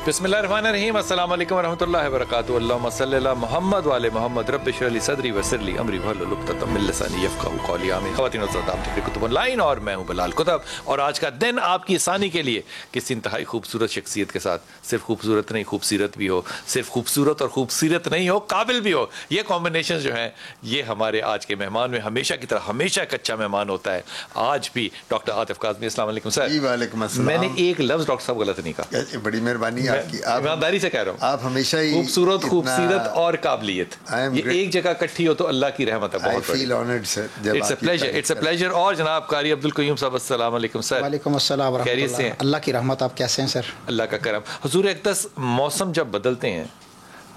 बिस्मिल्लाहिर्रहमानिर्रहीम, अस्सलाम वालेकुम रहमतुल्लाहि व बरकातुहू। अल्लाहुम्मा सल्लि अला मोहम्मद व आले मोहम्मद। रब्बि इश्रह ली सदरी वयस्सिर ली अमरी वहलुल उक़दतम मिन लिसानी यफ़क़हू क़ौली। आमीन। ख़वातीन व हज़रात, आप कुतुब ऑनलाइन और मैं हूं बिलाल कुतुब, और आज का दिन आपकी आसानी के लिए किसी इंतहाई खूबसूरत शख्सियत के साथ, सिर्फ खूबसूरत नहीं खूबसीरत भी हो, सिर्फ खूबसूरत और खूबसीरत नहीं हो, काबिल भी हो, ये कॉम्बिनेशन जो है ये हमारे आज के मेहमान में हमेशा की तरह हमेशा एक अच्छा मेहमान होता है। आज भी डॉक्टर आतिफ काज़मी। अस्सलाम वालेकुम सर। जी वालेकुम अस्सलाम। मैंने एक लफ्ज़ डॉक्टर साहब गलत नहीं कहा, बड़ी मेहरबानी आपकी। आप ईमानदारी से कह रहा हूँ, आप हमेशा ही खूबसूरत खूबसीरत और काबिलियत ये एक जगह इकट्ठी हो तो अल्लाह की रहमत है। बहुत feel honoured sir. It's a pleasure, it's a pleasure. और जनाब कारी अब्दुल क़य्यूम साहब, अस्सलाम वालेकुम सर। वालेकुम अस्सलाम व रहमतुल्लाह। अल्लाह की रहमत। आप कैसे हैं सर? अल्लाह का करम। हुजूर अक़दस, मौसम जब बदलते हैं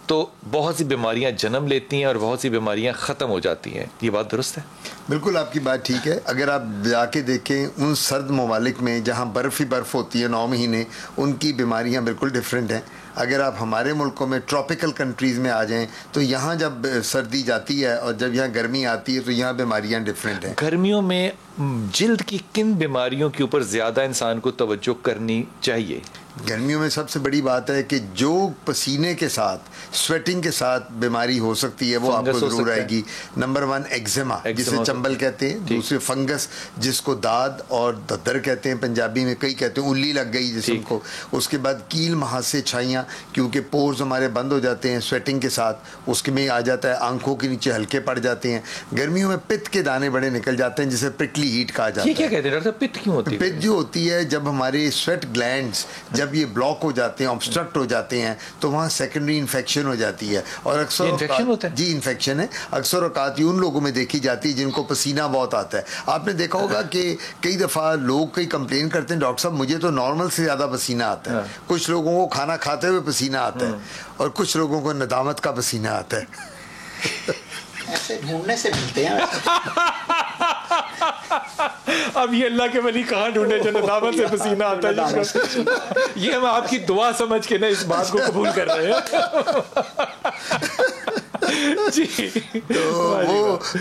तो बहुत सी बीमारियां जन्म लेती हैं और बहुत सी बीमारियां ख़त्म हो जाती हैं, ये बात दुरुस्त है? बिल्कुल आपकी बात ठीक है। अगर आप जाके देखें उन सर्द ममालिक में जहाँ बर्फ़ ही बर्फ़ होती है 9 महीने, उनकी बीमारियाँ बिल्कुल डिफरेंट हैं। अगर आप हमारे मुल्कों में ट्रॉपिकल कंट्रीज़ में आ जाएं तो यहाँ जब सर्दी जाती है और जब यहाँ गर्मी आती है तो यहाँ बीमारियाँ डिफरेंट हैं। गर्मियों में जिल्द की किन बीमारियों के ऊपर ज़्यादा इंसान को तवज्जो करनी चाहिए? गर्मियों में सबसे बड़ी बात है कि जो पसीने के साथ, स्वेटिंग के साथ बीमारी हो सकती है वो आपको ज़रूर आएगी। नंबर 1 एक्जिमा, जिसे चंबल कहते हैं। दूसरे फंगस, जिसको दाद और दद्दर कहते हैं पंजाबी में, कई कहते हैं उल्ली लग गई जिसम को। उसके बाद कील महासे छाइयाँ, क्योंकि पोर्स हमारे बंद हो जाते हैं स्वेटिंग के साथ, उसके में आ जाता है, आंखों के नीचे हल्के पड़ जाते हैं। गर्मियों में पित्त के दाने बड़े निकल जाते हैं, जिसे प्रिकली हीट कहा जाता है। क्या कहते हैं डॉक्टर साहब, पित्त क्यों होती है? पित्त जो होती है, जब हमारे स्वेट ग्लैंड्स जब ये ब्लॉक हो जाते हैं, ऑब्स्ट्रक्ट हो जाते हैं, तो वहाँ सेकेंडरी इन्फेक्शन हो जाती है। और अक्सर इन्फेक्शन होता है? जी इन्फेक्शन है। अक्सर औकात उन लोगों में देखी जाती है जिनको पसीना बहुत आता है। आपने देखा होगा कि कई दफ़ा लोग कई कंप्लेन करते हैं, डॉक्टर साहब मुझे तो नॉर्मल से ज़्यादा पसीना आता है। कुछ लोगों को खाना खाते हुए पसीना आता है और कुछ लोगों को नदामत का पसीना आता है। ऐसे ढूंढने से मिलते हैं। अब ये अल्लाह के वली कहाँ ढूंढे जो नदामत से पसीना आता है? ये हम आपकी दुआ समझ के ना इस बात को कबूल कर रहे हैं। जी।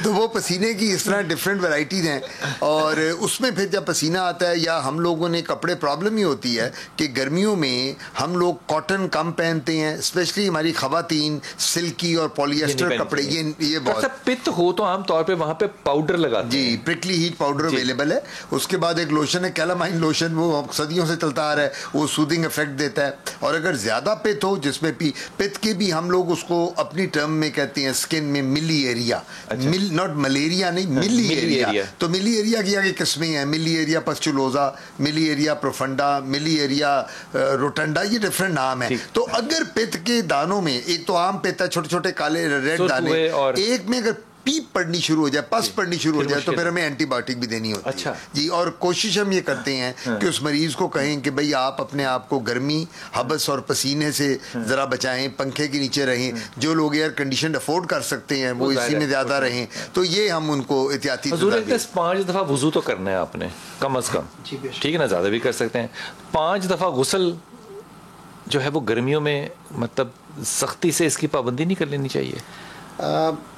तो वो पसीने की इस तरह डिफरेंट वैराइटीज़ हैं। और उसमें फिर जब पसीना आता है, या हम लोगों ने कपड़े, प्रॉब्लम ही होती है कि गर्मियों में हम लोग कॉटन कम पहनते हैं, स्पेशली हमारी खवातीन सिल्की और पॉलिएस्टर कपड़े, ये बहुत। पित्त हो तो आमतौर पे वहाँ पे पाउडर लगाते जी, प्रिकली हीट पाउडर अवेलेबल है। उसके बाद एक लोशन है कैलामाइन लोशन, वो सदियों से चलता आ रहा है, वो सूदिंग इफेक्ट देता है। और अगर ज़्यादा पित्त हो, जिसमें पित्त के भी हम लोग उसको अपनी टर्म में कहते हैं स्किन में मिली एरिया, नॉट मलेरिया नहीं, मिली एरिया। तो मिली एरिया की आगे किस्में हैं, मिली एरिया पस्चुलोजा, मिली एरिया प्रोफंडा, मिली एरिया रोटंडा, ये डिफरेंट नाम है। तो अगर पित्त के दानों में, एक तो आम पित्त है, छोटे छोटे काले रेड दाने, एक में अगर पीप पड़नी शुरू हो जाए, पस पड़नी शुरू हो जाए, तो फिर हमें एंटीबायोटिक भी देनी होती है। जी। और कोशिश हम ये करते हैं कि उस मरीज को कहें कि भाई आप अपने आप को गर्मी, हबस और पसीने से जरा बचाएं, पंखे के नीचे रहें। जो लोग एयर कंडीशन अफोर्ड कर सकते हैं वो इसी में ज्यादा रहें। तो ये हम उनको एहतियाती 5 दफा वुजू तो करना है आपने कम अज कम, ठीक है ना? ज्यादा भी कर सकते हैं। 5 दफा गुस्ल जो है वो गर्मियों में, मतलब सख्ती से इसकी पाबंदी नहीं कर लेनी चाहिए?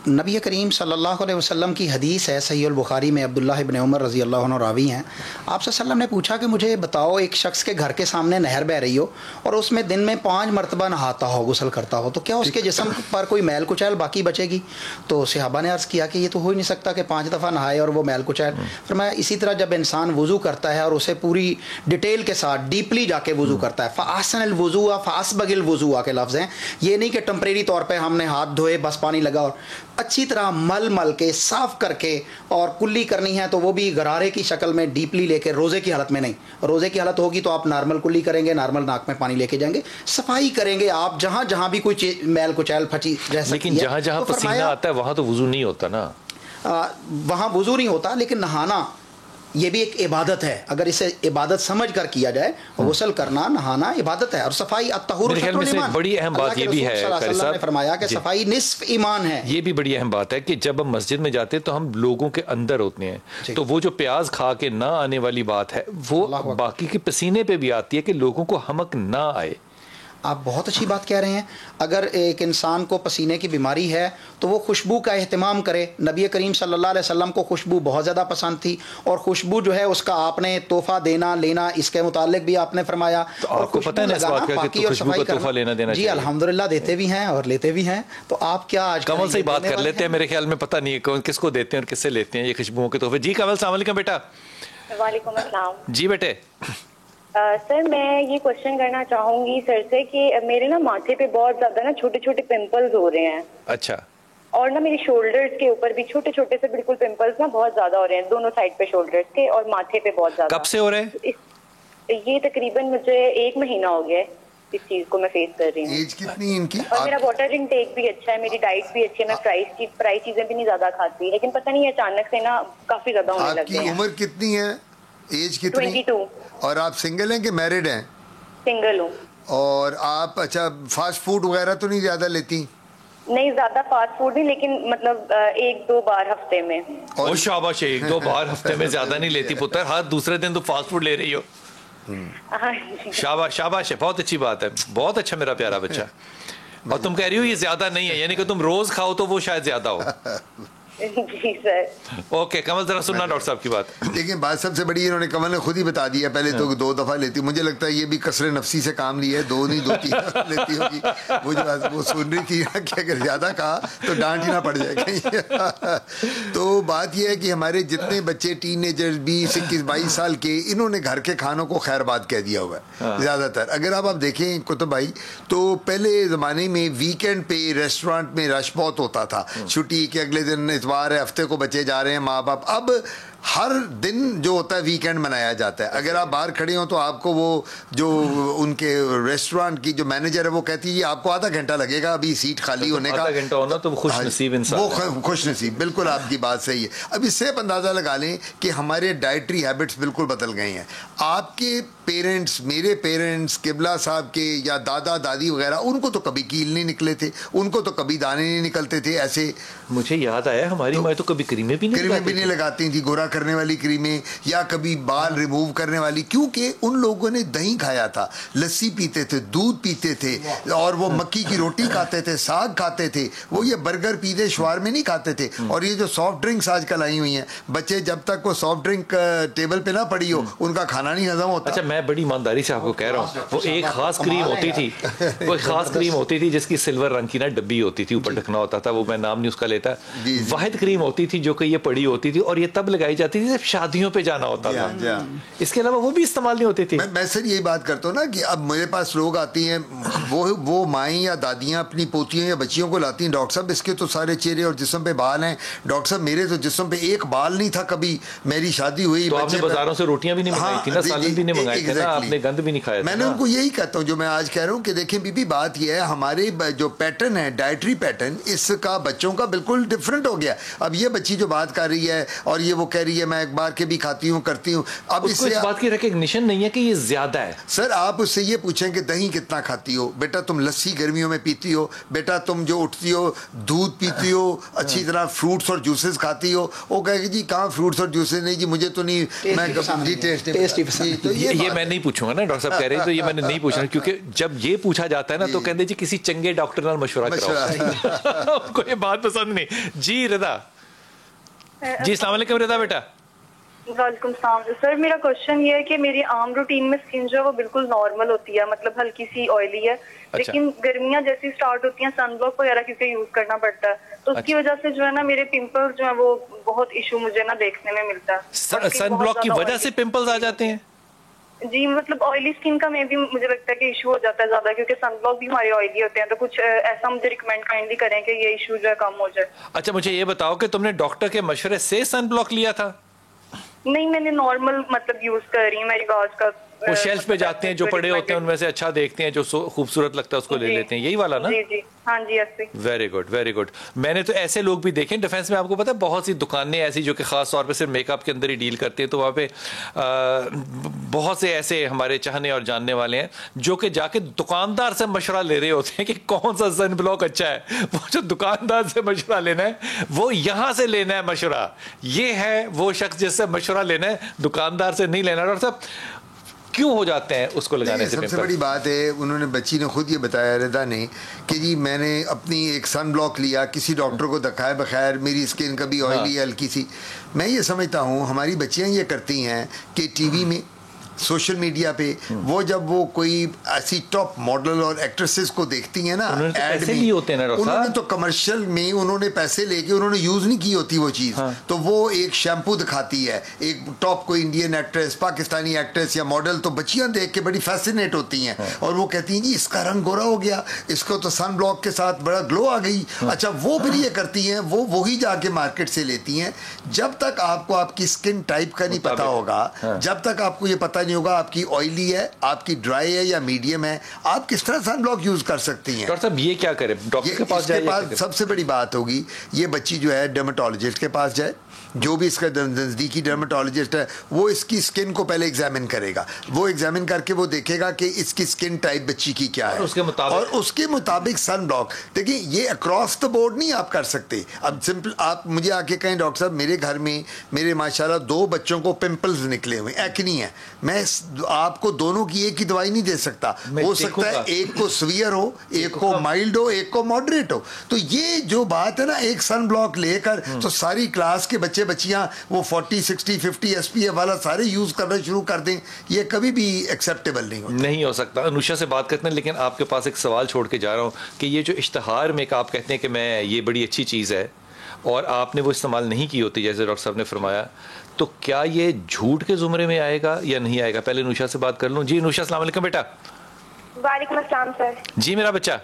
नबी करीम सल्लल्लाहु अलैहि वसल्लम की हदीस है, सहीह बुखारी में, अब्दुल्ला इब्न उमर रज़ी अल्लाह अन्हु रावी हैं। आप सल्लल्लाहु ने पूछा कि मुझे बताओ, एक शख्स के घर के सामने नहर बह रही हो और उसमें दिन में 5 मरतबा नहाता हो, गुस्ल करता हो, तो क्या उसके जिस्म पर कोई मैल कुचैल बाकी बचेगी? तो सहाबा ने अर्ज़ किया कि ये तो हो ही नहीं सकता कि 5 दफ़ा नहाए और वो मैल कुचैल। फरमाया इसी तरह जब इंसान वज़ू करता है और उसे पूरी डिटेल के साथ डीपली जाके वज़ू करता है, फ़अहसनल वज़ू फ़अस्बगिल वज़ू के लफ्ज़ हैं। ये नहीं कि टेम्परेरी तौर पर हमने हाथ धोए, बस पानी लगा, और अच्छी तरह मल के साफ करके और कुल्ली करनी है तो वो भी गरारे की शक्ल में डीपली लेके, रोज़े की हालत में नहीं। रोज़े की हालत होगी तो आप नॉर्मल कुल्ली करेंगे, नॉर्मल नाक में पानी लेके जाएंगे, सफाई करेंगे आप जहाँ जहाँ भी कोई मैल कुचैल फटी रह सकती है। लेकिन जहाँ जहाँ तो पसीना आता है वहाँ तो वुज़ू नहीं होता ना? वहाँ वुज़ू नहीं होता, लेकिन नहाना ये भी एक इबादत है। अगर इसे इबादत समझ कर किया जाए, गुस्ल करना, नहाना इबादत है। और सफाई अत्तहुर शत्रुल बड़ी अहम बात ये भी है, अल्लाह ने फरमाया कि सफाई निस्फ ईमान है। ये भी बड़ी अहम बात है कि जब हम मस्जिद में जाते हैं तो हम लोगों के अंदर होते हैं, तो वो जो प्याज खा के ना आने वाली बात है वो बाकी के पसीने पे भी आती है कि लोगों को हमक ना आए। आप बहुत अच्छी बात कह रहे हैं। अगर एक इंसान को पसीने की बीमारी है तो वो खुशबू का एहतमाम करे। नबी करीम सल्लल्लाहु अलैहि वसल्लम को खुशबू बहुत ज़्यादा पसंद थी, और खुशबू जो है उसका आपने तोहफ़ा देना लेना इसके मुतालिक भी आपने फरमाया। तो आपको पता है ना इस बात का कि खुशबू का तोहफ़ा लेना देना जी अल्हम्दुलिल्लाह देते भी हैं और लेते भी हैं। तो आप क्या आज कमल से ही बात कर लेते हैं, मेरे ख्याल में पता नहीं है कौन किसको देते हैं और किससे लेते हैं ये खुशबुओं के तोहफे। जी कमल, अस्सलाम वालेकुम बेटा। वालेकुम अस्सलाम। जी बेटे। सर मैं ये क्वेश्चन करना चाहूंगी सर से कि मेरे ना माथे पे बहुत ज्यादा ना छोटे छोटे पिंपल्स हो रहे हैं। अच्छा। और ना मेरे शोल्डर्स के ऊपर भी छोटे छोटे से बिल्कुल पिंपल्स ना बहुत ज्यादा हो रहे हैं, दोनों साइड पे शोल्डर्स के और माथे पे बहुत ज्यादा। कब से हो रहे हैं? ये तकरीबन मुझे 1 महीना हो गया है इस चीज को मैं फेस कर रही हूँ। एज कितनी इनकी? और मेरा वाटर इनटेक भी अच्छा है, मेरी डाइट भी अच्छी है, मैं फ्राई चीजें भी नहीं ज्यादा खाती, लेकिन पता नहीं अचानक से ना काफी ज्यादा होने लग गए हैं। आपकी उम्र कितनी है? एज कितनी? 22। और आप सिंगल हैं कि मैरिड हैं? सिंगल हूँ। और आप अच्छा फास्ट फूड वगैरह तो नहीं ज्यादा लेती? नहीं ज्यादा फास्ट फूड नहीं, लेकिन मतलब 1-2 बार हफ्ते में। और शाबाश, 1-2 बार हफ्ते में ज्यादा नहीं लेती पुत्र, हर दूसरे दिन तो फास्ट फूड ले रही हो। शाबाश शाबाश है, बहुत अच्छी बात है, बहुत अच्छा मेरा प्यारा बच्चा। और तुम कह रही हो ये ज्यादा नहीं है, यानी कि तुम रोज खाओ तो वो शायद ज्यादा हो। जी सर। ओके कमल, जरा सुनना डॉक्टर साहब की बात। देखिए बात सबसे बड़ी इन्होंने कमल ने खुद ही बता दिया, पहले तो 2 दफा लेती, मुझे लगता है ये भी कसरे नफसी से काम लिया है, 2 नहीं 2-3 लेती होगी। वो जो वो सुन रही थी कि अगर ज्यादा कहा तो डांट ही ना पड़ जाए कहीं। तो बात यह है कि हमारे जितने बच्चे टीनेजर्स 20, 21, 22 साल के, इन्होंने घर के खानों को खैरबाद कह दिया हुआ है ज्यादातर। अगर आप देखें कुतुब भाई, तो पहले जमाने में वीकेंड पे रेस्टोरेंट में रश बहुत होता था, छुट्टी के अगले दिन इतवार है, हफ्ते को बच्चे जा रहे हैं माँ बाप। अब हर दिन जो होता है वीकेंड मनाया जाता है। अगर आप बाहर खड़े हो तो आपको वो जो उनके रेस्टोरेंट की जो मैनेजर है वो कहती है जी आपको आधा घंटा लगेगा अभी सीट खाली होने का। आधा घंटा होना तो खुश नसीब इंसान, वो खुश नसीब, बिल्कुल आपकी बात सही है। अब इससे आप अंदाजा लगा लें कि हमारे डाइटरी हैबिट्स बिल्कुल बदल गए हैं। आपके पेरेंट्स, मेरे पेरेंट्स, किबला साहब के या दादा दादी वगैरह, उनको तो कभी कील नहीं निकले थे, उनको तो कभी दाने नहीं निकलते थे ऐसे। मुझे याद आया हमारी माँ तो कभी क्रीमें भी नहीं लगाती थी, गोरा करने वाली क्रीमें, या कभी बाल रिमूव करने वाली, क्योंकि उन लोगों ने दही खाया था, लस्सी पीते थे, दूध पीते थे, और वो मक्की की रोटी खाते थे, साग खाते थे, वो ये बर्गर पिज़्ज़ा शवारमे नहीं खाते थे। और ये जो सॉफ्ट ड्रिंक्स आजकल आई हुई हैं, बच्चे जब तक वो सॉफ्ट ड्रिंक टेबल पे ना पड़ी हो उनका खाना नहीं हजम होता। अच्छा मैं बड़ी ईमानदारी से आपको कह रहा हूँ, वो एक खास क्रीम होती थी, वो एक खास क्रीम होती थी जिसकी सिल्वर रंग की ना डब्बी होती थी, ऊपर ढकना होता था, वो मैं नाम नहीं उसका लेता, वाहिद क्रीम होती थी जो कि ये पड़ी होती थी, और ये तब लगाई जाती थी जब शादियों पे जाना होता था, इसके अलावा वो भी इस्तेमाल नहीं होती थी। मैं सर यही बात करता हूँ ना कि अब मेरे पास लोग आती हैं, वो माएँ या दादियाँ अपनी पोतियों या बच्चियों को लाती हैं, डॉक्टर साहब इसके तो सारे चेहरे और जिस्म पे बाल हैं, डॉक्टर साहब मेरे तो जिस्म पे एक बाल नहीं था कभी, मेरी शादी हुई। तो आपने बाजारों से रोटियां भी नहीं मंगाई थी ना, सालन भी नहीं मंगाए थे ना, आपने गंद भी नहीं खाया था। मैंने उनको यही कहता हूँ जो मैं आज कह रहा हूँ कि देखें बीबी, बात यह है हमारे जो पैटर्न है, डाइटरी पैटर्न, इसका बच्चों का बिल्कुल डिफरेंट हो गया। अब ये बच्ची जो बात कर रही है और ये वो कह रही है मैं एक बार के भी खाती हूँ करती हूँ, अब इससे इस बात की रिकग्निशन नहीं है कि ये ज्यादा है। सर आप उससे ये पूछें कि दही कितना खाती हो, बेटा तुम लस्सी गर्मियों में पीती हो, बेटा तुम जो उठती हो दूध पीती हो, अच्छी तरह फ्रूट्स और जूसेस खाती हो, वो कहेगी जी कहाँ फ्रूट्स और जूसेस, नहीं जी मुझे तो नहीं, मैं टेस्टी पसंद। तो ये मैं नहीं पूछूंगा ना, डॉक्टर साहब कह रहे हैं तो ये मैंने नहीं पूछना, क्योंकि जब ये पूछा जाता है ना तो कहते जी किसी चंगे डॉक्टर नाल मशवरा कराओ। आपको ये बात पसंद नहीं। जी रिदा, जी अस्सलाम वालेकुम रिदा बेटा। वालेकुम सलाम सर, मेरा क्वेश्चन ये है कि मेरी आम रूटीन में स्किन जो है वो बिल्कुल नॉर्मल होती है, मतलब हल्की सी ऑयली है, लेकिन गर्मियां जैसी स्टार्ट होती हैं सनब्लॉक वगैरह क्योंकि यूज करना पड़ता है, तो उसकी वजह से जो है ना मेरे पिंपल्स जो है वो बहुत इशू मुझे ना देखने में मिलता है। सनब्लॉक की वजह से पिंपल्स आ जाते हैं? जी मतलब ऑयली स्किन का में भी मुझे लगता है कि इशू हो जाता है ज्यादा, क्योंकि सनब्लॉक भी हमारे ऑयली होते हैं, तो कुछ ऐसा मुझे रिकमेंड काइंडली करें कि ये इशू जो है कम हो जाए। अच्छा मुझे ये बताओ कि तुमने डॉक्टर के मशवरे से सनब्लॉक लिया था? नहीं मैंने नॉर्मल मतलब यूज कर रही हूँ, मेरी गाज का वो शेल्फ पे जाते हैं जो पड़े होते हैं उनमें से अच्छा देखते हैं, जो खूबसूरत लगता है उसको ले लेते हैं, यही वाला ना? जी जी हाँ जी ऐसे। Very good very good. मैंने तो ऐसे लोग भी देखे डिफेंस में, आपको पता है बहुत सी दुकानें ऐसी जो कि खास तौर पे सिर्फ मेकअप के अंदर ही डील करते हैं, तो वहाँ पे बहुत से ऐसे हमारे चाहने और जानने वाले हैं जो कि जाके दुकानदार से मशवरा ले रहे होते हैं कि कौन सा सन ब्लॉक अच्छा है। वो जो दुकानदार से मशवरा लेना है वो यहाँ से लेना है मशवरा, ये है वो शख्स जिससे मशवरा लेना है, दुकानदार से नहीं लेना। डॉक्टर साहब क्यों हो जाते हैं उसको लगाने से? सबसे बड़ी बात है, उन्होंने बच्ची ने खुद ये बताया रिदा ने कि जी मैंने अपनी एक सन ब्लॉक लिया, किसी डॉक्टर को दिखाया, बखैर मेरी स्किन कभी ऑयली है हल्की सी। मैं ये समझता हूँ हमारी बच्चियाँ ये करती हैं कि टीवी में, सोशल मीडिया पे वो जब वो कोई ऐसी टॉप मॉडल और एक्ट्रेसेस को देखती हैं ना, ऐड में लिए होते हैं ना, उन्होंने तो कमर्शियल में उन्होंने पैसे लेके उन्होंने यूज नहीं की होती वो चीज। तो वो एक शैम्पू दिखाती है, एक टॉप कोई इंडियन एक्ट्रेस, पाकिस्तानी एक्ट्रेस या मॉडल, तो बच्चियां देख के बड़ी फैसिनेट होती हैं और वो कहती हैं जी इसका रंग गोरा हो गया, इसको तो सन ब्लॉक के साथ बड़ा ग्लो आ गई। अच्छा, वो फिर ये करती हैं, वो वही जाके मार्केट से लेती हैं। जब तक आपको आपकी स्किन टाइप का नहीं पता होगा, जब तक आपको ये पता नहीं होगा आपकी ऑयली है, आपकी ड्राई है या मीडियम है, आप किस तरह सन ब्लॉक यूज कर सकती हैं। डॉक्टर साहब ये क्या करें? डॉक्टर के पास जाए? सबसे बड़ी बात होगी ये बच्ची जो है डर्मेटोलॉजिस्ट के पास जाए, जो भी इसका नज़दीकी डर्मेटोलॉजिस्ट है वो इसकी स्किन को पहले एग्जामिन करेगा। वो एग्जामिन करके वो देखेगा कि इसकी स्किन टाइप बच्ची की क्या है, और उसके मुताबिक सन ब्लॉक। देखिए ये अक्रॉस द बोर्ड नहीं आप कर सकते। अब सिंपल आप मुझे आके कहें डॉक्टर साहब मेरे घर में मेरे माशाल्लाह 2 बच्चों को पिंपल्स निकले हुए, एक्नी है, मैं आपको दोनों की एक ही दवाई नहीं दे सकता। हो सकता है एक को सीवियर हो, एक को माइल्ड हो, एक को मॉडरेट हो। तो ये जो बात है ना, एक सन ब्लॉक लेकर तो सारी क्लास के बच्चियां वो 40, 60, 50 SPF वाला सारे यूज करना शुरू कर दें, ये कभी भी एक्सेप्टेबल नहीं हो सकता। अनुषा से बात करते हैं, लेकिन आपके पास एक सवाल छोड़ के जा रहा हूं कि ये जो इश्तहार में आप कहते हैं कि मैं ये बड़ी अच्छी चीज़ है और आपने वो इस्तेमाल नहीं की होती जैसे डॉक्टर साहब ने फरमाया, तो क्या ये झूठ के जुमरे में आएगा या नहीं आएगा? पहले अनुषा से बात कर लूं। जी अनुषा, अस्सलाम वालेकुम बेटा। वालेकुम अस्सलाम सर। जी मेरा बच्चा।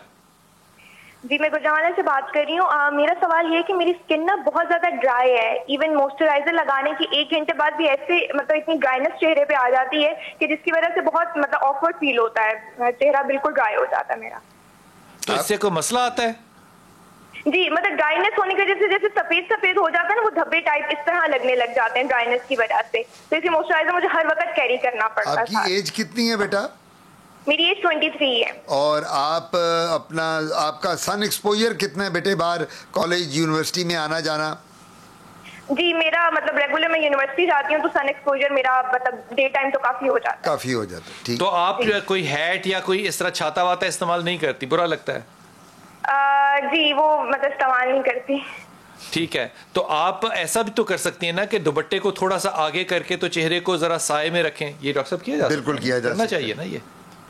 जी मैं गुजरावाला से बात कर रही हूँ। मेरा सवाल ये है कि मेरी स्किन ना बहुत ज्यादा ड्राई है, इवन मॉइस्चराइजर लगाने के 1 घंटे बाद भी ऐसे मतलब इतनी ड्राइनेस चेहरे पे आ जाती है कि जिसकी वजह से बहुत मतलब ऑकवर्ड फील होता है, चेहरा बिल्कुल ड्राई हो जाता है मेरा। तो इससे कोई मसला आता है? जी मतलब ड्राइनेस होने की वजह से जैसे सफेद सफेद हो जाता है ना, वो धब्बे टाइप इस तरह लगने लग जाते हैं ड्राइनेस की वजह से। तो इसे मॉइस्चराइजर मुझे हर वक्त कैरी करना पड़ता है। आपकी एज कितनी है बेटा? मेरी एज 23 है। और आप अपना आपका सन एक्सपोजर कितना है बेटे, बाहर कॉलेज यूनिवर्सिटी में आना जाना? जी मेरा मतलब रेगुलर मैं यूनिवर्सिटी जाती हूँ तो सन एक्सपोजर मेरा मतलब डे टाइम तो काफी हो जाता है। ठीक। तो आप जो है कोई हैट या कोई इस तरह छाता वाता इस्तेमाल नहीं करती? बुरा लगता है? जी वो मतलब इस्तेमाल नहीं करती। ठीक है, तो आप ऐसा भी तो कर सकती हैं ना कि दुपट्टे को थोड़ा सा आगे करके तो चेहरे को जरा साए में रखें। ये डॉक्टर साहब किया जाता है? बिल्कुल किया जाना चाहिए ना ये।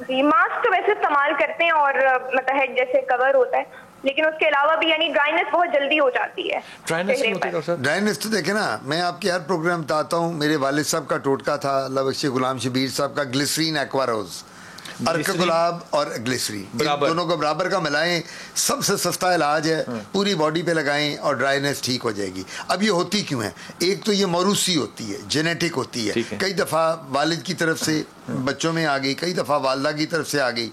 जी मास्क तो वैसे इस्तेमाल करते हैं और मतलब हेड जैसे कवर होता है, लेकिन उसके अलावा भी यानी ड्राइनेस बहुत जल्दी हो जाती है। ड्राइनेस तो देखे ना, मैं आपके हर प्रोग्राम बताता हूँ, मेरे वालिद साहब का टोटका था, अल्लाह बख्शे गुलाम शबीर साहब का, ग्लिसरीन एक्वारोज, अर्क गुलाब और ग्लिसरीन, दोनों को बराबर का मिलाएं, सबसे सस्ता इलाज है, पूरी बॉडी पे लगाएं और ड्राइनेस ठीक हो जाएगी। अब ये होती क्यों है? एक तो ये मौरूसी होती है, जेनेटिक होती है, कई दफ़ा वालिद की तरफ से बच्चों में आ गई, कई दफ़ा वालदा की तरफ से आ गई,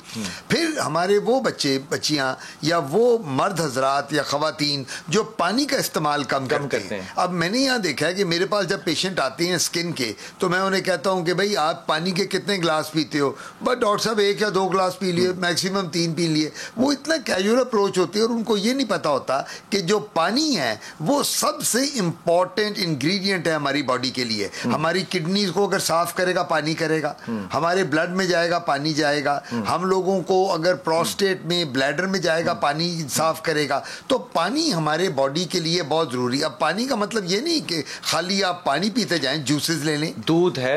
फिर हमारे वो बच्चे बच्चियां या वो मर्द हजरात या ख़वातीन जो पानी का इस्तेमाल कम करते हैं। अब मैंने यहाँ देखा है कि मेरे पास जब पेशेंट आते हैं स्किन के, तो मैं उन्हें कहता हूँ कि भाई आप पानी के कितने गिलास पीते हो? बस डॉक्टर साहब 1 या 2 गिलास पी लिए, मैक्सिमम 3 पी लिए। वो इतना कैजुअल अप्रोच होती है और उनको ये नहीं पता होता कि जो पानी है वो सबसे इम्पॉर्टेंट इंग्रेडिएंट है हमारी बॉडी के लिए। हमारी किडनीज को अगर साफ करेगा पानी करेगा, हमारे ब्लड में जाएगा पानी जाएगा, हम लोगों को अगर प्रोस्टेट में ब्लैडर में जाएगा पानी साफ करेगा। तो पानी हमारे बॉडी के लिए बहुत जरूरी। अब पानी का मतलब ये नहीं कि खाली आप पानी पीते जाएं, जूसेस ले लें, दूध है,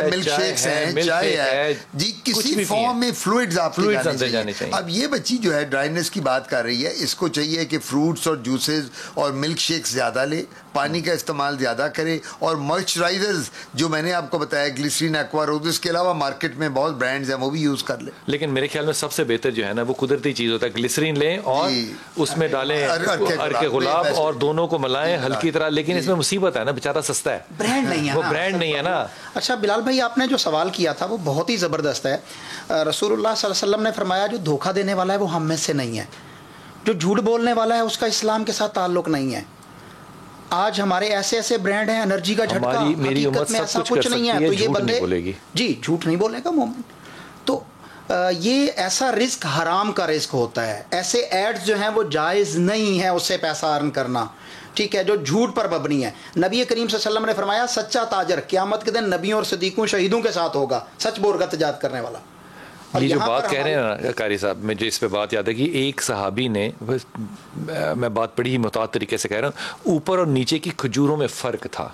मिल्क शेक्स हैं, चाय है, जी किसी फॉर्म में फ्लूइड्स आप ले जाने चाहिए। अब ये बच्ची जो है ड्राइनेस की बात कर रही है, इसको चाहिए कि फ्रूट्स और जूसेस और मिल्क शेक्स ज्यादा ले, पानी का इस्तेमाल ज्यादा करे और मॉइस्चराइजर्स जो मैंने आपको बताया ग्लिसरीन एक्वारोज, इसके अलावा मार्केट में बहुत ब्रांड्स हैं वो भी यूज कर ले। लेकिन मेरे ख्याल में सबसे बेहतर जो है ना वो कुदरती चीज होता है, ग्लिसरीन लें और उसमें डालें अर्के गुलाब और दोनों को मिलाएं हल्की तरह। लेकिन इसमें मुसीबत है ना, बेचारा सस्ता है, ब्रांड नहीं है, वो ब्रांड नहीं है ना। अच्छा बिलाल भाई, आपने जो सवाल किया था वो बहुत ही जबरदस्त है। रसूलुल्लाह सल्लल्लाहु अलैहि वसल्लम ने फरमाया जो धोखा देने वाला है वो हम में से नहीं है, जो झूठ बोलने वाला है उसका इस्लाम के साथ ताल्लुक नहीं है। आज हमारे ऐसे ऐसे ब्रांड हैं, एनर्जी का झटका, हकीकत में ऐसा कुछ नहीं है। तो ये बंदे जी झूठ नहीं बोलेगा मोमिन। तो ये ऐसा रिस्क हराम का रिस्क होता है। ऐसे एड्स जो हैं वो जायज़ नहीं है उससे पैसा अर्न करना, ठीक है, जो झूठ पर मबनी है। नबी करीम सल्लल्लाहु अलैहि वसल्लम ने फरमाया सच्चा ताजर क़यामत के दिन नबियों और सिद्दीकों शहीदों के साथ होगा, सच बोलकर तजारत करने वाला। ये जो बात कह रहे हैं ना कारी साहब, मुझे इस पे बात याद है कि एक सहाबी ने, मैं बात बड़ी ही मुताद तरीके से कह रहा हूँ, ऊपर और नीचे की खजूरों में फ़र्क था,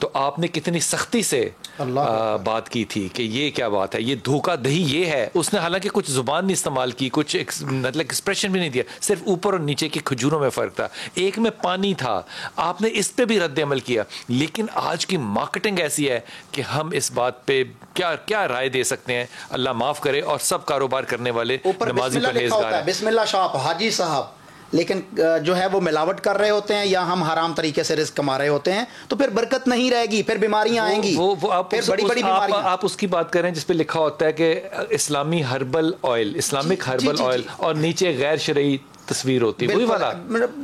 तो आपने कितनी सख्ती से बात की थी कि ये क्या बात है, ये धोखाधही ये है। उसने हालांकि कुछ जुबान नहीं इस्तेमाल की, कुछ मतलब एक्सप्रेशन भी नहीं दिया, सिर्फ ऊपर और नीचे की खजूरों में फ़र्क था, एक में पानी था। आपने इस पे भी रद्द अमल किया। लेकिन आज की मार्केटिंग ऐसी है कि हम इस बात पे क्या क्या राय दे सकते हैं, अल्लाह माफ़ करे। और सब कारोबार करने वाले नमाजी परहेज़गार हैं, बिस्मिल्लाह शॉप हाजी साहब, लेकिन जो है वो मिलावट कर रहे होते हैं या हम हराम तरीके से रिस्क कमा रहे होते हैं, तो फिर बरकत नहीं रहेगी, फिर बीमारियां आएंगी। वो आप फिर बड़ी बड़ी बीमारियां। आप उसकी बात करें जिस पे लिखा होता है कि इस्लामी herbal oil, Islamic herbal oil, और नीचे गैर शरई तस्वीर होती है, वही वाला।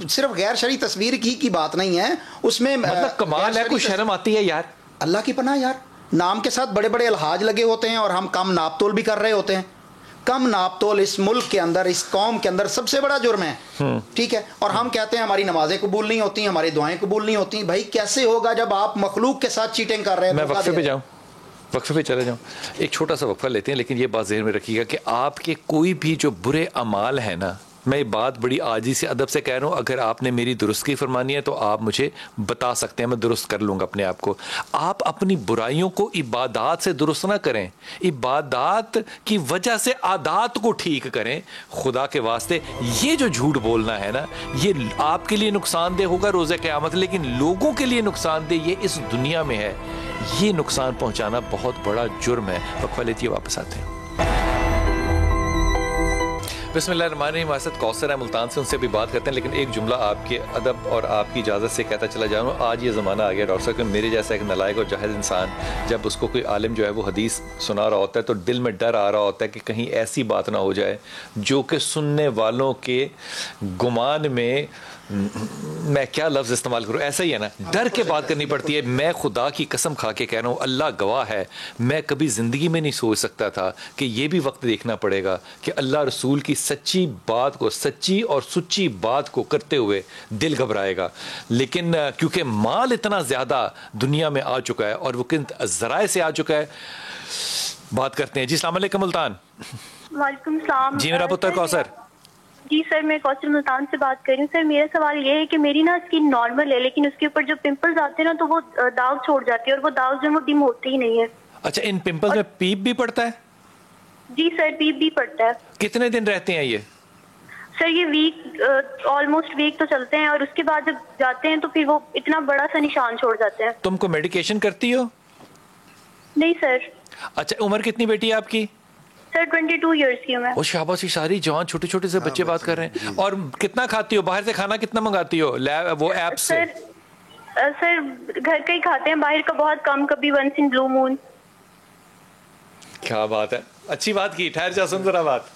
सिर्फ गैर शरई तस्वीर की बात नहीं है उसमें, मतलब कमाल है, कोई शर्म आती है यार, अल्लाह की पनाह यार। नाम के साथ बड़े बड़े अल्हाज लगे होते हैं और हम कम नापतोल भी कर रहे होते हैं। कम नापतोल इस मुल्क के अंदर, इस कौम के अंदर सबसे बड़ा जुर्म है, ठीक है। और हम कहते हैं हमारी नमाजें कबूल नहीं होती, हमारी दुआएं कबूल नहीं होती। भाई कैसे होगा जब आप मखलूक के साथ चीटिंग कर रहे हैं। मैं वक्फे पे जाऊं, वक्फे पे चले जाऊं, एक छोटा सा वक्फा लेते हैं, लेकिन ये बात ज़हन में रखिएगा कि आपके कोई भी जो बुरे अमाल है ना, मैं ये बात बड़ी आजी से अदब से कह रहा हूँ, अगर आपने मेरी दुरुस्ती फरमानी है तो आप मुझे बता सकते हैं, मैं दुरुस्त कर लूँगा अपने आप को। आप अपनी बुराइयों को इबादत से दुरुस्त ना करें, इबादत की वजह से आदात को ठीक करें। खुदा के वास्ते ये जो झूठ बोलना है ना, ये आपके लिए नुकसानदेह होगा रोज़े क़यामत, लेकिन लोगों के लिए नुकसानदेह ये इस दुनिया में है। ये नुकसान पहुँचाना बहुत बड़ा जुर्म है। वक्फा लेती है, वापस आते हैं। बिस्मिल्लाहिर्रहमानिर्रहीम। हमारे साथ कौसर है मुल्तान से, उनसे भी बात करते हैं, लेकिन एक जुमला आपके अदब और आपकी इजाज़त से कहता चला जाऊँ। आज ये ज़माना आ गया डॉक्टर साहब कि मेरे जैसा एक नलायक और जाहिल इंसान जब उसको कोई आलिम जो है वो हदीस सुना रहा होता है तो दिल में डर आ रहा होता है कि कहीं ऐसी बात ना हो जाए जो कि सुनने वालों के गुमान में, मैं क्या लफ्ज़ इस्तेमाल करूँ, ऐसा ही है ना, डर के बात करनी पड़ती है। मैं खुदा की कसम खा के कह रहा हूँ, अल्लाह गवाह है, मैं कभी ज़िंदगी में नहीं सोच सकता था कि ये भी वक्त देखना पड़ेगा कि अल्लाह रसूल की सच्ची बात को, सच्ची और सुच्ची बात को करते हुए दिल घबराएगा। लेकिन क्योंकि माल इतना ज़्यादा दुनिया में आ चुका है और वो किन ज़राए से आ चुका है, बात करते हैं जी। अस्सलाम वालेकुम मुल्तान। वालेकुम सलाम जी, मेरा पुत्र कौसर। जी सर, मैं कौसर मुल्तान से बात कर रही हूँ। सर मेरा सवाल ये है कि मेरी ना स्किन नॉर्मल है, लेकिन उसके ऊपर जो पिंपल्स आते हैं ना तो वो दाग छोड़ जाते हैं और वो दाग जो है वो डिम होते ही नहीं है। अच्छा, इन पिंपल्स में पीप भी पड़ता है? जी सर, पीप भी पड़ता है। कितने दिन रहते हैं ये? सर ये वीक, ऑलमोस्ट वीक तो चलते हैं और उसके बाद जब जाते हैं तो फिर वो इतना बड़ा सा निशान छोड़ जाते हैं। तुमको मेडिकेशन करती हो? नहीं सर। अच्छा, उम्र कितनी बेटी है आपकी? सर 22 इयर्स की हूँ मैं। ओ शाबाश, सारी जवान छोटे छोटे से बच्चे बात कर रहे हैं। और कितना खाती हो? बाहर से खाना कितना मंगाती हो वो ऐप से? सर घर का ही खाते हैं, बाहर का बहुत कम, कभी वंस इन ब्लू मून। क्या बात है, अच्छी बात की। ठहर जा, सुन जरा बात।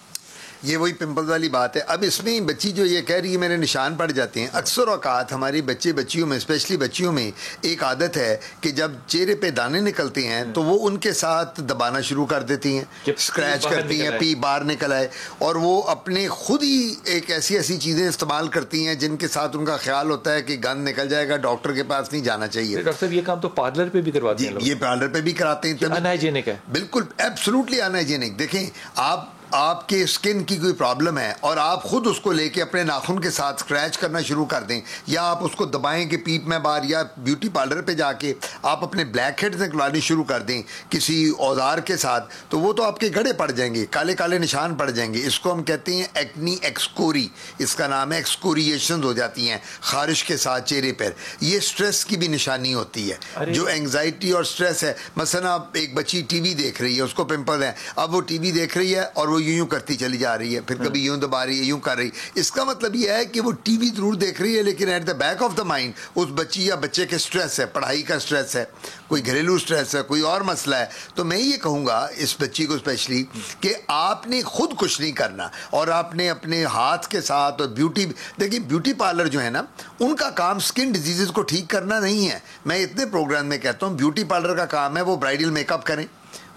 ये वही पिंपल्स वाली बात है। अब इसमें बच्ची जो ये कह रही है मेरे निशान पड़ जाते हैं, अक्सर औकात हमारी बच्चियों में, स्पेशली बच्चियों में एक आदत है कि जब चेहरे पे दाने निकलते हैं तो वो उनके साथ दबाना शुरू कर देती हैं, स्क्रैच करती हैं, पी बाहर निकल आए, और वो अपने खुद ही एक ऐसी चीज़ें इस्तेमाल करती हैं जिनके साथ उनका ख्याल होता है कि गंद निकल जाएगा, डॉक्टर के पास नहीं जाना चाहिए। डॉक्टर साहब, ये काम तो पार्लर पे भी करवाते हैं लोग। ये पार्लर पे भी कराते हैं। अनहाइजीनिक है, बिल्कुल एब्सोल्युटली अनहाइजीनिक। देखें, आपके स्किन की कोई प्रॉब्लम है और आप खुद उसको लेके अपने नाखून के साथ स्क्रैच करना शुरू कर दें, या आप उसको दबाएं कि पीप में बाहर, या ब्यूटी पार्लर पे जाके आप अपने ब्लैक हेड्स निकलवानी शुरू कर दें किसी औजार के साथ, तो वो तो आपके गड़े पड़ जाएंगे, काले काले निशान पड़ जाएंगे। इसको हम कहते हैं एक्नी एक्सकोरी, इसका नाम है। एक्सकोरिएशन हो जाती हैं खारिश के साथ चेहरे पर। ये स्ट्रेस की भी निशानी होती है, जो एंग्जाइटी और स्ट्रेस है। मसलन आप एक बच्ची टीवी देख रही है, उसको पिंपल है, अब वो टीवी देख रही है और वो यूं करती चली जा रही है, फिर कभी यूं दबा रही है, यूं कर रही। इसका मतलब यह है कि वो टीवी जरूर देख रही है, लेकिन at the back of the mind उस बच्ची या बच्चे के स्ट्रेस है, पढ़ाई का स्ट्रेस है, कोई घरेलू स्ट्रेस है, कोई और मसला है। तो मैं ये कहूँगा इस बच्ची को स्पेशली कि आपने खुद कुछ नहीं करना, और आपने अपने हाथ के साथ, और देखिए ब्यूटी पार्लर जो है ना, उनका काम स्किन डिजीज़ को ठीक करना नहीं है। मैं इतने प्रोग्राम में कहता हूँ ब्यूटी पार्लर का काम है वो ब्राइडल मेकअप करें,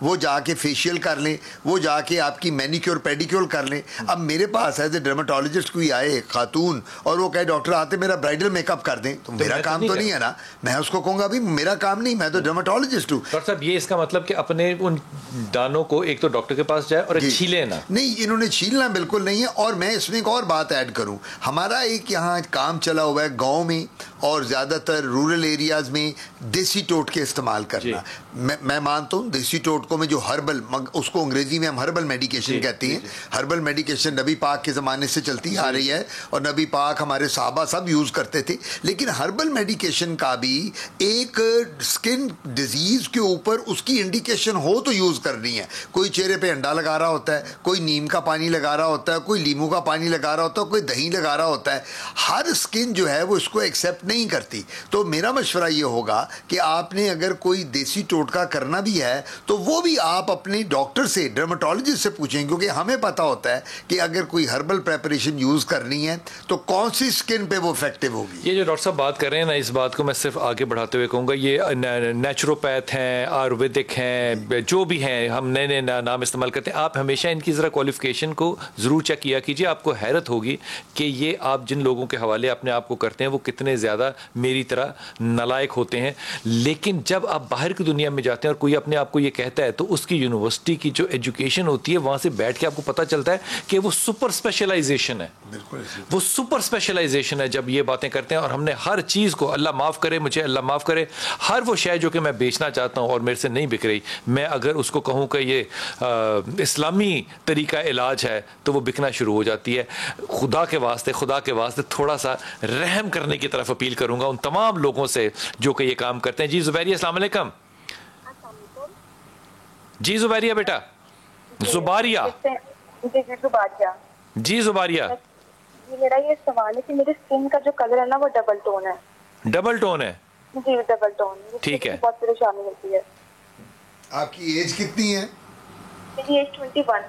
वो जाके फेशियल कर लें, वो जाके आपकी मैनिक्योर पेडिक्योर कर लें। अब मेरे पास एज ए डर्मेटोलॉजिस्ट कोई आए खातून और वो कहे डॉक्टर आते मेरा ब्राइडल मेकअप कर दें, तो मेरा काम तो नहीं है ना। मैं उसको कहूँगा भाई मेरा काम नहीं, मैं तो डर्मेटोलॉजिस्ट हूँ। डॉक्टर साहब ये इसका मतलब कि अपने उन दानों को एक तो डॉक्टर के पास जाए और छीले ना। नहीं, इन्होंने छीलना बिल्कुल नहीं है। और मैं इसमें एक और बात ऐड करूं, हमारा एक यहाँ काम चला हुआ है गांव में और ज़्यादातर रूरल एरियाज़ में देसी टोटके इस्तेमाल करना। मैं मानता हूँ देसी टोटकों में जो हर्बल, उसको अंग्रेजी में हम हर्बल मेडिकेशन कहते हैं। हर्बल मेडिकेशन नबी पाक के ज़माने से चलती आ रही है और नबी पाक हमारे साहबा सब यूज़ करते थे। लेकिन हर्बल मेडिकेशन का भी एक स्किन डिजीज़ के ऊपर उसकी इंडिकेशन हो तो यूज़ करनी है। कोई चेहरे पे अंडा लगा रहा होता है, कोई नीम का पानी लगा रहा होता है, कोई लीमू का पानी लगा रहा होता है, कोई दही लगा रहा होता है। हर स्किन जो है वो इसको एक्सेप्ट नहीं करती। तो मेरा मशवरा ये होगा कि आपने अगर कोई देसी टोटका करना भी है तो वो भी आप अपने डॉक्टर से, डर्मेटोलॉजिस्ट से पूछें, क्योंकि हमें पता होता है कि अगर कोई हर्बल प्रेपरेशन यूज़ करनी है तो कौन सी स्किन पे वो इफेक्टिव होगी। ये जो डॉक्टर साहब बात कर रहे हैं ना, इस बात को मैं सिर्फ आगे बढ़ाते हुए कहूँगा, ये नेचुरोपैथ हैं, आयुर्वेदिक हैं, जो भी हैं, हम नए नए नाम इस्तेमाल करते हैं। आप हमेशा इनकी ज़रा क्वालिफिकेशन को ज़रूर चेक किया कीजिए। आपको हैरत होगी कि ये आप जिन लोगों के हवाले अपने आप को करते हैं वो कितने ज़्यादा मेरी तरह नालायक होते हैं। लेकिन जब आप बाहर की दुनिया में जाते हैं और कोई अपने आप को ये कहता है तो उसकी यूनिवर्सिटी की जो एजुकेशन होती है वहाँ से बैठ के आपको पता चलता है कि वो सुपर स्पेशलाइजेशन है। वो सुपर स्पेशलाइजेशन है जब ये बातें करते हैं। और हमने हर चीज़ को, अल्लाह माफ़ करे मुझे, अल्लाह माफ़ करे, हर वो शय जो कि मैं बेचना चाहता हूँ और मेरे से नहीं बिक रही, मैं अगर उसको कहूँ कि ये इस्लामी तरीका इलाज है तो वो बिकना शुरू हो जाती है। खुदा के वास्ते थोड़ा सा रहम करने की तरफ अपील करूंगा उन तमाम लोगों से जो कि ये काम करते हैं। जी जुबैरिया, अस्सलाम वालेकुम। जी जुबैरिया बेटा, जुबारिया जी जुबारिया। मेरा ये सवाल है कि मेरे स्किन का जो कलर है ना वो डबल टोन है। डबल टोन है? जी डबल टोन। ठीक है। बहुत परेशानी होती है। आपकी एज कितनी है? मेरी एज 21।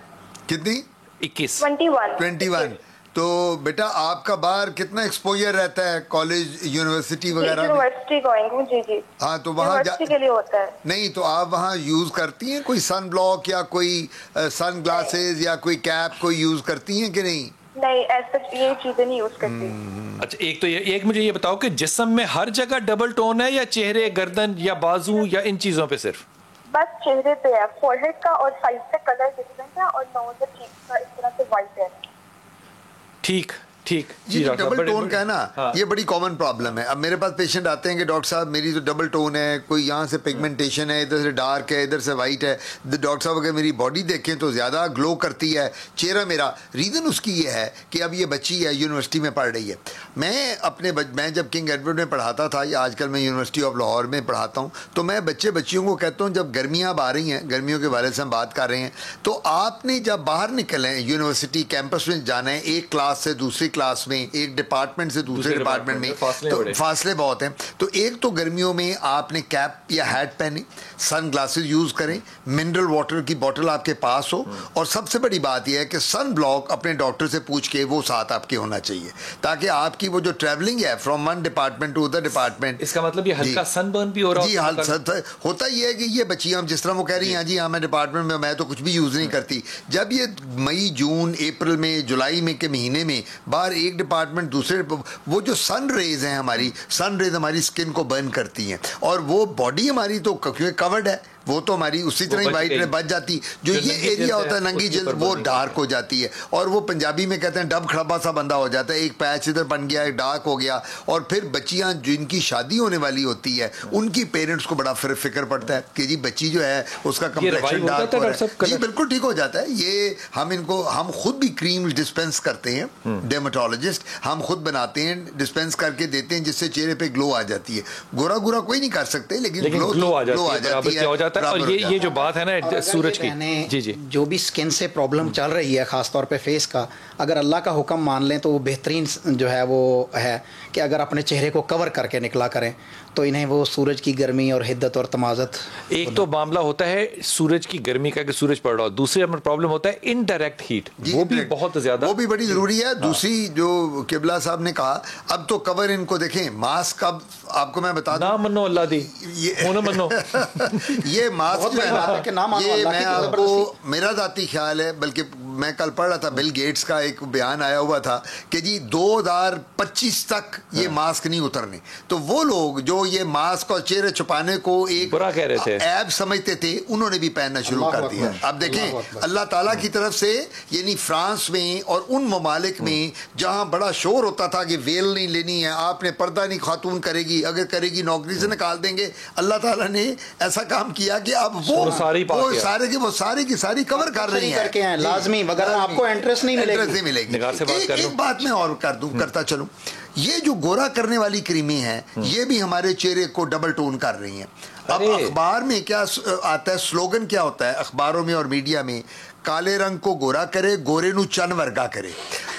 कितनी? 21। तो बेटा आपका बाहर कितना एक्सपोजर रहता है, कॉलेज यूनिवर्सिटी वगैरह? यूनिवर्सिटी गोइंग हूँ। जी जी। हाँ, तो वहाँ के लिए होता है। नहीं, तो आप वहाँ यूज करती हैं कोई सन ब्लॉक या कोई सन ग्लासेस या कोई कैप कोई यूज करती हैं कि नहीं? नहीं, ऐसा ये चीजें नहीं यूज करती। अच्छा, एक मुझे ये बताओ कि जिस्म में हर जगह डबल टोन है या चेहरे, गर्दन या बाजू या इन चीजों पे सिर्फ? बस चेहरे पे है, फोरहेड का और साइड से कलर डिफरेंट है और नोज और चीक का इस तरह से वाइट है। ठीक। ये डबल टोन का है ना, हाँ। ये बड़ी कॉमन प्रॉब्लम है। अब मेरे पास पेशेंट आते हैं कि डॉक्टर साहब मेरी तो डबल टोन है, कोई यहाँ से पिगमेंटेशन है, इधर से डार्क है, इधर से वाइट है। डॉक्टर साहब अगर मेरी बॉडी देखें तो ज़्यादा ग्लो करती है चेहरा मेरा। रीज़न उसकी ये है कि अब ये बच्ची है, यूनिवर्सिटी में पढ़ रही है। मैं जब किंग एडवर्ड में पढ़ाता था या आजकल मैं यूनिवर्सिटी ऑफ लाहौर में पढ़ाता हूँ, तो मैं बच्चियों को कहता हूँ जब गर्मियाँ अब आ रही हैं, गर्मियों के बारे से हम बात कर रहे हैं, तो आपने जब बाहर निकले यूनिवर्सिटी कैंपस में जाना है, एक क्लास से दूसरी क्लास में, एक डिपार्टमेंट से दूसरे डिपार्टमेंट में, तो फासले बहुत हैं। तो एक तो गर्मियों में आपने कैप या हैट पहने, सन ग्लासेस यूज करें, मिनरल वाटर की बोतल आपके पास हो, और सबसे बड़ी बात यह है कि सन ब्लॉक अपने डॉक्टर से पूछ के वो साथ आपके होना चाहिए, ताकि आपकी वो जो ट्रैवलिंग है from one department to other department. इसका मतलब ये हल्का सनबर्न भी हो रहा है? जी, होता ये है कि ये बच्चियां जिस तरह वो कह रही हैं जी हाँ मैं डिपार्टमेंट में, मैं तो कुछ भी यूज नहीं करती। जब ये मई, जून, अप्रैल में, जुलाई में के महीने में बाहर एक डिपार्टमेंट दूसरे, वो जो सन रेज हैं हमारी, सन रेज हमारी स्किन को बर्न करती हैं, और वो बॉडी हमारी तो क्योंकि कवर्ड है, वो तो हमारी उसी तरह ही वाइट में बच जाती। जो ये एरिया होता है नंगी जल्द, वो डार्क हो जाती है, और वो पंजाबी में कहते हैं डब खड़बा सा बंदा हो जाता है, एक पैच इधर बन गया, एक डार्क हो गया। और फिर बच्चियां जिनकी शादी होने वाली होती है उनकी पेरेंट्स को बड़ा फिक्र पड़ता है कि जी बच्ची जो है उसका कंप्लेक्शन डार्क हो रहा है। जी बिल्कुल ठीक हो जाता है। ये हम खुद भी क्रीम डिस्पेंस करते हैं, डेर्मेटोलॉजिस्ट हम खुद बनाते हैं, डिस्पेंस करके देते हैं, जिससे चेहरे पे ग्लो आ जाती है। गोरा गोरा कोई नहीं कर सकते, लेकिन ग्लो आ जाती है। और ये जो बात है ना सूरज की, जी जो भी स्किन से प्रॉब्लम चल रही है, खासतौर पे फेस का, अगर अल्लाह का हुक्म मान लें तो वो बेहतरीन जो है वो है कि अगर अपने चेहरे को कवर करके निकला करें तो इन्हें वो सूरज की गर्मी और हिद्दत और तमाज़त। एक तो मामला होता है सूरज की गर्मी का कि सूरज पड़ रहा हो, दूसरे नंबर प्रॉब्लम होता है इनडायरेक्ट हीट, वो भी बहुत ज्यादा, वो भी बड़ी जरूरी है। दूसरी जो किबला साहब ने कहा, अब तो कवर इनको देखें, मास्क अब आपको मैं बता दूं, ना मनो अल्लाह दी, ये मनो ये मास्क जो है ना, ये मैं आपको, मेरा जाती ख्याल है, बल्कि मैं कल पढ़ रहा था बिल गेट्स का एक बयान आया हुआ था कि जी 2025 तक ये मास्क नहीं उतरने। तो वो लोग जो ये मास्क और चेहरे छुपाने को एक बुरा कह रहे थे, ऐब समझते थे, उन्होंने भी पहनना शुरू कर दिया। अब देखें अल्लाह ताला की तरफ से, यानी फ्रांस में और उन ममालिक में जहां बड़ा शोर होता था कि वेल नहीं लेनी है, आपने पर्दा नहीं, खातून करेगी, अगर करेगी नौकरी से निकाल देंगे, अल्लाह ताला ने ऐसा काम किया कि अब वो सारे की सारी कवर कर रही है, लाजमी, वगैरह आपको इंटरेस्ट नहीं मिलेगी। एक बात मैं और करता चलूं, ये जो गोरा करने वाली क्रीमें हैं, ये भी हमारे चेहरे को डबल टोन कर रही हैं। अब अखबार में क्या आता है, स्लोगन क्या होता है अखबारों में और मीडिया में, काले रंग को गोरा करे, गोरे नू चन वर्गा करे।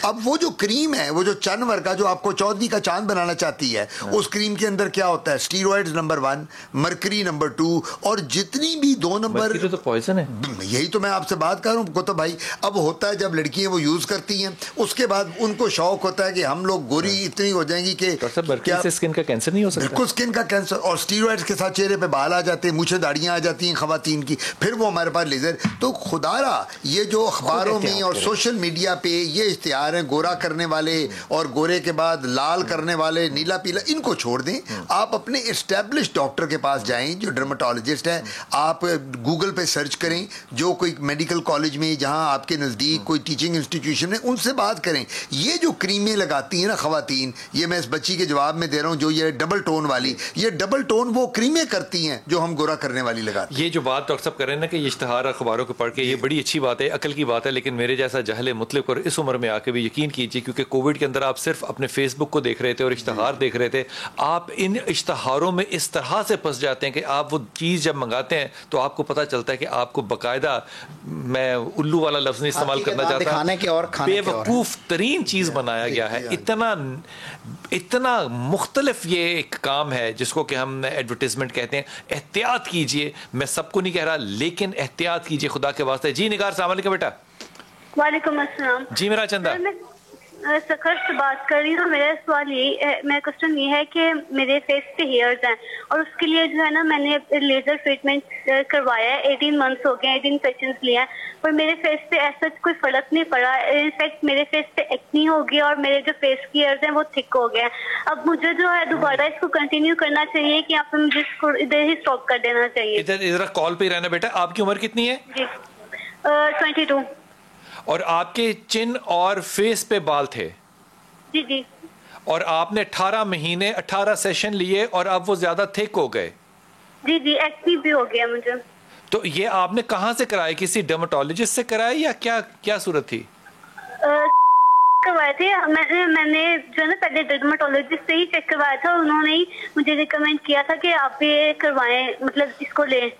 अब वो जो क्रीम है, वो जो चन वर्गा, जो आपको चौधरी का चांद बनाना चाहती है, उस क्रीम के अंदर क्या होता है, स्टीरॉइड्स नंबर 1, मरकरी नंबर 2, और जितनी भी 2 नंबर, तो पॉइजन है। यही तो मैं आपसे बात कर रहा हूँ कुतुब भाई। अब होता है जब लड़कियां वो यूज करती हैं, उसके बाद उनको शौक होता है कि हम लोग गोरी इतनी हो जाएंगी कि क्या स्किन का कैंसर नहीं हो सकता? बिल्कुल स्किन का कैंसर, और स्टीरॉइड्स के साथ चेहरे पे बाल आ जाते हैं, मुझे दाढ़ियां आ जाती हैं खवातीन की, फिर वो हमारे पास लेजर। तो खुदारा ये जो अखबारों में और सोशल मीडिया पे ये इश्तिहार हैं गोरा करने वाले और गोरे के बाद लाल करने वाले, नीला पीला, इनको छोड़ दें। आप अपने एस्टेब्लिश डॉक्टर के पास जाएं जो डर्मेटोलॉजिस्ट है, आप गूगल पे सर्च करें, जो कोई मेडिकल कॉलेज में जहां आपके नज़दीक कोई टीचिंग इंस्टीट्यूशन है, उनसे बात करें। ये जो क्रीमें लगाती हैं ना खवातीन, ये मैं इस बच्ची के जवाब में दे रहा हूं, जो ये डबल टोन वाली, ये डबल टोन वो क्रीमें करती हैं जो हम गोरा करने वाली लगाते हैं। ये जो बात डॉक्टर साहब कर रहे हैं ना कि ये इश्तिहार अखबारों को पढ़ के, ये बड़ी अच्छी बात है, अकल की बात है, लेकिन मेरे जैसा जहले मुतलिक और इस उम्र में आके भी यकीन कीजिए, क्योंकि कोविड के अंदर आप सिर्फ अपने फेसबुक को देख रहे थे और इश्तिहार देख रहे थे, आप इन इश्तिहारों में इस तरह से फंस जाते हैं कि आप वो चीज़ जब मंगाते हैं तो आपको पता चलता है कि आपको बाकायदा, मैं उल्लू वाला लफ्ज़ नहीं इस्तेमाल करना चाहता, बेवकूफ़ तरीन चीज़ बनाया गया है। इतना मुख्तलिफ ये एक काम है जिसको कि हम एडवर्टीजमेंट कहते हैं। एहतियात कीजिए, मैं सबको नहीं कह रहा, लेकिन एहतियात कीजिए खुदा के वास्ते। जी निगार, अस्सलाम वालेकुम बेटा। वालेकुम अस्सलाम। जी मेरा चंदा, मैं सखर से बात कर रही हूँ। मेरा सवाल मेरा क्वेश्चन ये है कि मेरे फेस पे हेयर्स हैं और उसके लिए जो है ना, मैंने लेजर ट्रीटमेंट करवाया है, 18 मंथ्स हो गए, 18 सेशंस लिए हैं, पर मेरे फेस पे ऐसा कोई फर्क नहीं पड़ा। इनफैक्ट मेरे फेस पे एक्नी हो गया और मेरे जो फेस की हेयर्स हैं वो थिक हो गए हैं। अब मुझे जो है दोबारा इसको कंटिन्यू करना चाहिए कि आप मुझे इसको इधर ही स्टॉप कर देना चाहिए? इधर कॉल पे ही रहना बेटा। आपकी उम्र कितनी है? जी 22। और आपके चिन और फेस पे बाल थे? जी जी। और आपने 18 महीने 18 सेशन लिए और अब वो ज्यादा थिक हो गए? जी जी, एक्नी भी हो गया मुझे। तो ये आपने कहाँ से कराया? किसी डर्मेटोलॉजिस्ट से कराया या क्या सूरत थी? करवाए थे मैंने जो है ना, पहले डर्मेटोलॉजिस्ट से ही चेक करवाया था। उन्होंने ही मुझे रिकमेंड किया था कि आप ये करवाएं, मतलब इसको लें।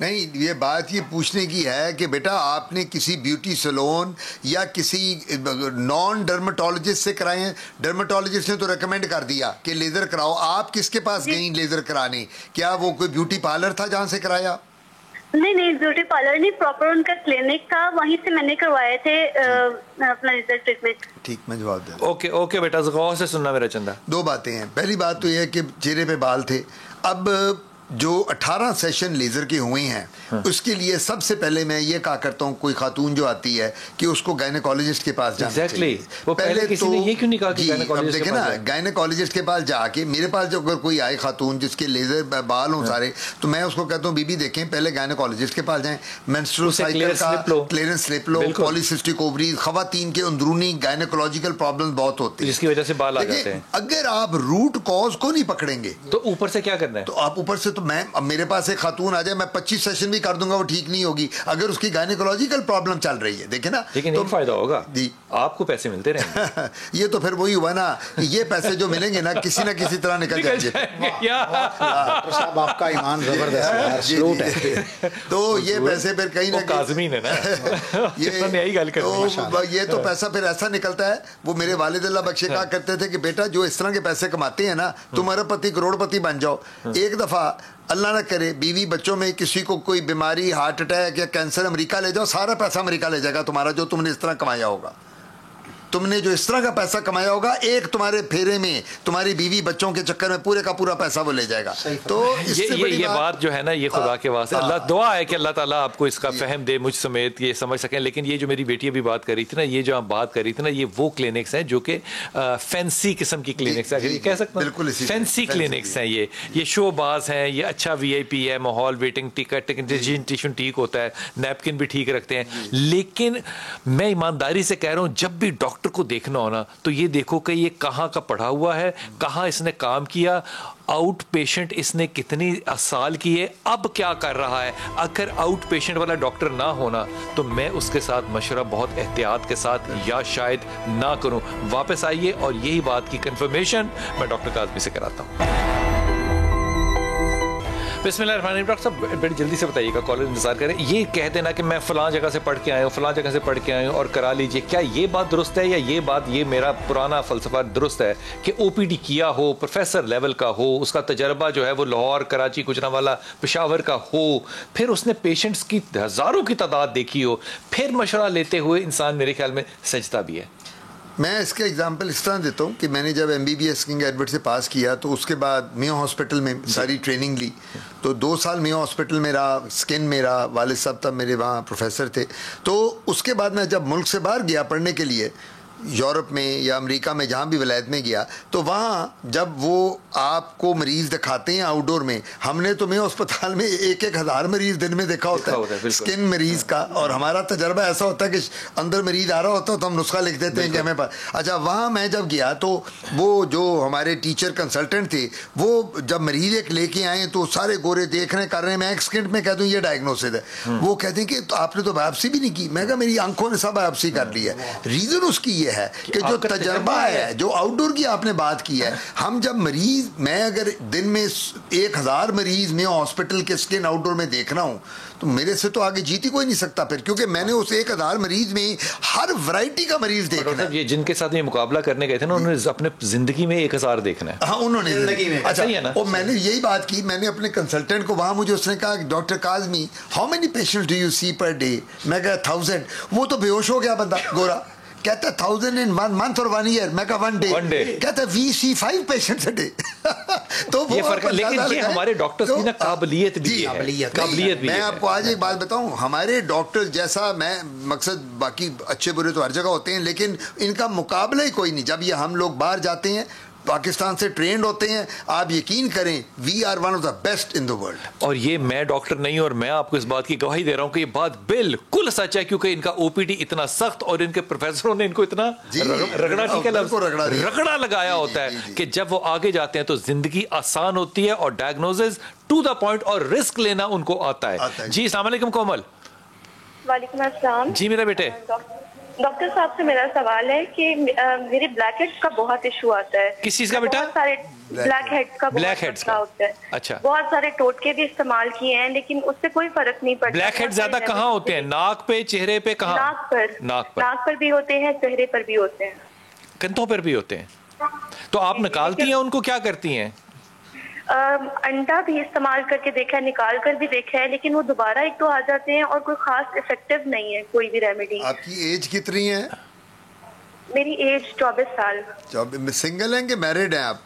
नहीं, ये बात ये पूछने की है कि बेटा आपने किसी ब्यूटी सैलून या किसी नॉन डर्मेटोलॉजिस्ट से कराए हैं? डर्मेटोलॉजिस्ट ने तो रेकमेंड कर दिया कि लेज़र कराओ। आप किसके पास गई लेज़र कराने? क्या वो कोई ब्यूटी पार्लर था जहाँ से कराया? नहीं, ब्यूटी पार्लर नहीं, प्रॉपर उनका क्लिनिक था, वहीं से मैंने करवाए थे अपना लेज़र ट्रीटमेंट। ठीक, मैं जवाब दे। ओके बेटा, गौर से सुनना मेरा चंदा। 2 बातें हैं। पहली बात तो यह है कि चेहरे पे बाल थे। अब जो 18 सेशन लेज़र के हुए हैं, उसके लिए सबसे पहले मैं ये कहा करता हूँ, कोई खातून जो आती है कि उसको गायनेकोलॉजिस्ट के पास जाना चाहिए। वो पहले किसी ने ये क्यों नहीं कहा कि गायनेकोलॉजिस्ट के पास जाए? गायनेकोलॉजिस्ट के पास जाके, मेरे पास जो अगर कोई आए खातून जिसके लेज़र बाल हों सारे, तो मैं उसको कहता हूँ बीबी देखें, पहले गायनेकोलॉजिस्ट के पास जाएं, मेंस्ट्रुअल साइकिल का क्लियरेंस स्लिप लो, पॉलीसिस्टिक ओवरीज, खवातीन के अंदरूनी गायनेकोलॉजिकल प्रॉब्लम बहुत होती है जिसकी वजह से बाल आ जाते हैं। अगर आप रूट कॉज को नहीं पकड़ेंगे तो ऊपर से क्या करना है? तो आप ऊपर से, तो मैं, अब मेरे पास एक खातून आ जाए, मैं 25 सेशन भी कर दूंगा, वो ठीक नहीं होगी अगर उसकी गायनेकोलॉजिकल प्रॉब्लम चल रही है। देखे ना, लेकिन तो फायदा होगा जी, आपको पैसे मिलते रहेंगे। ये तो फिर वही हुआ ना, ये पैसे जो मिलेंगे ना किसी ना किसी तरह निकल जाएंगे। आपका ईमान जबरदस्त है। तो ये पैसे फिर कहीं ना काज़मीन है ना, ये तो पैसा फिर ऐसा निकलता है। वो मेरे वालिद अल्लाह बख्शे कहा करते थे कि बेटा जो इस तरह के पैसे कमाते हैं ना, तुम्हारा पति करोड़पति बन जाओ। एक दफा अल्लाह ना करे बीवी बच्चों में किसी को कोई बीमारी, हार्ट अटैक या कैंसर, अमेरिका ले जाओ, सारा पैसा अमेरिका ले जाएगा तुम्हारा जो तुमने इस तरह कमाया होगा। तुमने जो इस तरह का पैसा कमाया होगा, एक तुम्हारे फेरे में तुम्हारी बीवी बच्चों के चक्कर में पूरे का पूरा पैसा वो ले जाएगा। तो ये बात जो है ना, ये खुदा के वास्ते अल्लाह दुआ है कि अल्लाह ताला आपको इसका फहम दे, मुझ समेत ये समझ सकें। लेकिन ये जो मेरी बेटी अभी बात कर रही थी ना, ये जो आप बात कर रही थी ना, ये वो क्लिनिक्स हैं जो कि फैंसी किस्म की क्लिनिक्स है, कह सकते हैं बिल्कुल फैंसी क्लिनिक्स हैं। ये शोबाज हैं, ये अच्छा वीआईपी है, माहौल, वेटिंग टिकट, टिश्यू ठीक होता है, नैपकिन भी ठीक रखते हैं। लेकिन मैं ईमानदारी से कह रहा हूं, जब भी डॉक्टर को देखना हो ना, तो ये देखो कि ये कहाँ का पढ़ा हुआ है, कहाँ इसने काम किया, आउट पेशेंट इसने कितनी साल की है, अब क्या कर रहा है। अगर आउट पेशेंट वाला डॉक्टर ना होना तो मैं उसके साथ मशवरा बहुत एहतियात के साथ या शायद ना करूं। वापस आइए और यही बात की कंफर्मेशन मैं डॉक्टर काज़मी से कराता हूं। बिस्मिल्लाहिर्रहमानिर्रहीम। डॉक्टर साहब बड़ी जल्दी से बताइएगा, कॉलर इंतजार करें। ये कह देना कि मैं फलां जगह से पढ़ के आया हूँ, फलां जगह से पढ़ के आया हूँ और करा लीजिए, क्या ये बात दुरुस्त है, या ये मेरा पुराना फलसफा दुरुस्त है कि ओपीडी किया हो, प्रोफेसर लेवल का हो, उसका तजर्बा जो है वो लाहौर, कराची, गुजरांवाला, पेशावर का हो, फिर उसने पेशेंट्स की हज़ारों की तादाद देखी हो, फिर मशवरा लेते हुए इंसान मेरे ख्याल में सजता भी है। मैं इसका एग्जांपल इस तरह देता हूँ कि मैंने जब MBBS किंग एडवर्ड से पास किया तो उसके बाद मियो हॉस्पिटल में सारी ट्रेनिंग ली, तो 2 साल मियो हॉस्पिटल में रहा, स्किन में रहा, वालिद साहब तब मेरे वहाँ प्रोफेसर थे। तो उसके बाद मैं जब मुल्क से बाहर गया पढ़ने के लिए, यूरोप में या अमेरिका में, जहाँ भी वलायत में गया, तो वहाँ जब वो आपको मरीज़ दिखाते हैं आउटडोर में, हमने तो मैं अस्पताल में 1-1 हज़ार मरीज़ दिन में देखा होता है स्किन मरीज़ का, और हमारा तजर्बा ऐसा होता है कि अंदर मरीज़ आ रहा होता है तो हम नुस्खा लिख देते हैं कि हमें अच्छा। वहाँ मैं जब गया तो वो जो हमारे टीचर कंसल्टेंट थे, वो जब मरीज़ एक लेके आए तो सारे गोरे देख रहे कर रहे हैं, मैं एक सेकंड में कह दूँ ये डायग्नोसिस है, वो कहते हैं कि तो आपने तो बायोप्सी भी नहीं की। मैं कहा मेरी आंखों ने सब बायोप्सी कर ली है। रीज़न उसकी ये है कि जो तजर्बा है, जो आउटडोर की आपने बात की है, हम जब मरीज, मैं अगर दिन में 1000 मरीज में हॉस्पिटल के स्किन आउटडोर में देख रहा हूं तो मेरे से तो आगे जीत ही कोई नहीं सकता फिर, क्योंकि मैंने उस 1000 मरीज में हर वैरायटी का मरीज देखना है। ये जिनके साथ ये मुकाबला करने गए थे ना, उन्होंने अपने जिंदगी में 1000 देखना है। हाँ, उन्होंने जिंदगी में। अच्छा है ना, और मैंने यही बात की, मैंने अपने कंसल्टेंट को, वहां मुझे उसने कहा doctor Kazmi how many patients do you see per day? मैं कहा 1000। वो तो बेहोश हो गया बंदा गोरा, कहता 1000 in 1 month और 1 year। मैं कहा 1 day। कहता we see 5 patients a day। तो ये फर्क है, लेकिन ये हमारे डॉक्टर्स की ना काबिलियत भी है, काबिलियत भी। मैं आपको आज एक बात बताऊं, हमारे डॉक्टर जैसा, मैं मकसद बाकी अच्छे बुरे तो हर जगह होते हैं, लेकिन इनका मुकाबला ही कोई नहीं। जब ये हम लोग बाहर जाते हैं, पाकिस्तान से ट्रेंड होते हैं, आप यकीन करें we are one of the best in the world. और ये मैं डॉक्टर नहीं, और मैं आपको इस बात की गवाही दे रहा हूं कि ये बात बिल्कुल सच है, क्योंकि इनका ओपीडी इतना सख्त और इनके प्रोफेसरों ने इनको इतना रगड़ा, ठीक है, रगड़ा लगाया होता है कि जब वो आगे जाते हैं तो जिंदगी आसान होती है और डायग्नोसिस टू द पॉइंट और रिस्क लेना उनको आता है। जी अस्सलाम वालेकुम कोमल। वालेकुम अस्सलाम। जी मेरा बेटे, डॉक्टर साहब से मेरा सवाल है कि मेरे ब्लैक हेड्स का बहुत इशू आता है। किस चीज का बेटा? बहुत सारे ब्लैक हेड्स का, ब्लैक हेड्स का होता है। अच्छा, बहुत सारे टोटके भी इस्तेमाल किए हैं लेकिन उससे कोई फर्क नहीं पड़ता। ब्लैक हेड ज्यादा कहाँ होते हैं? नाक पे, चेहरे पे, कहाँ? नाक पर भी होते हैं, चेहरे पर भी होते हैं, कंधों पर भी होते हैं। तो आप निकालती हैं उनको, क्या करती हैं? अंडा भी इस्तेमाल करके देखा है, निकाल कर भी देखा है, लेकिन वो दोबारा एक तो आ जाते हैं और कोई खास इफेक्टिव नहीं है कोई भी रेमेडी। आपकी एज कितनी है? मेरी एज 24 साल। सिंगल हैं कि मैरिड हैं आप?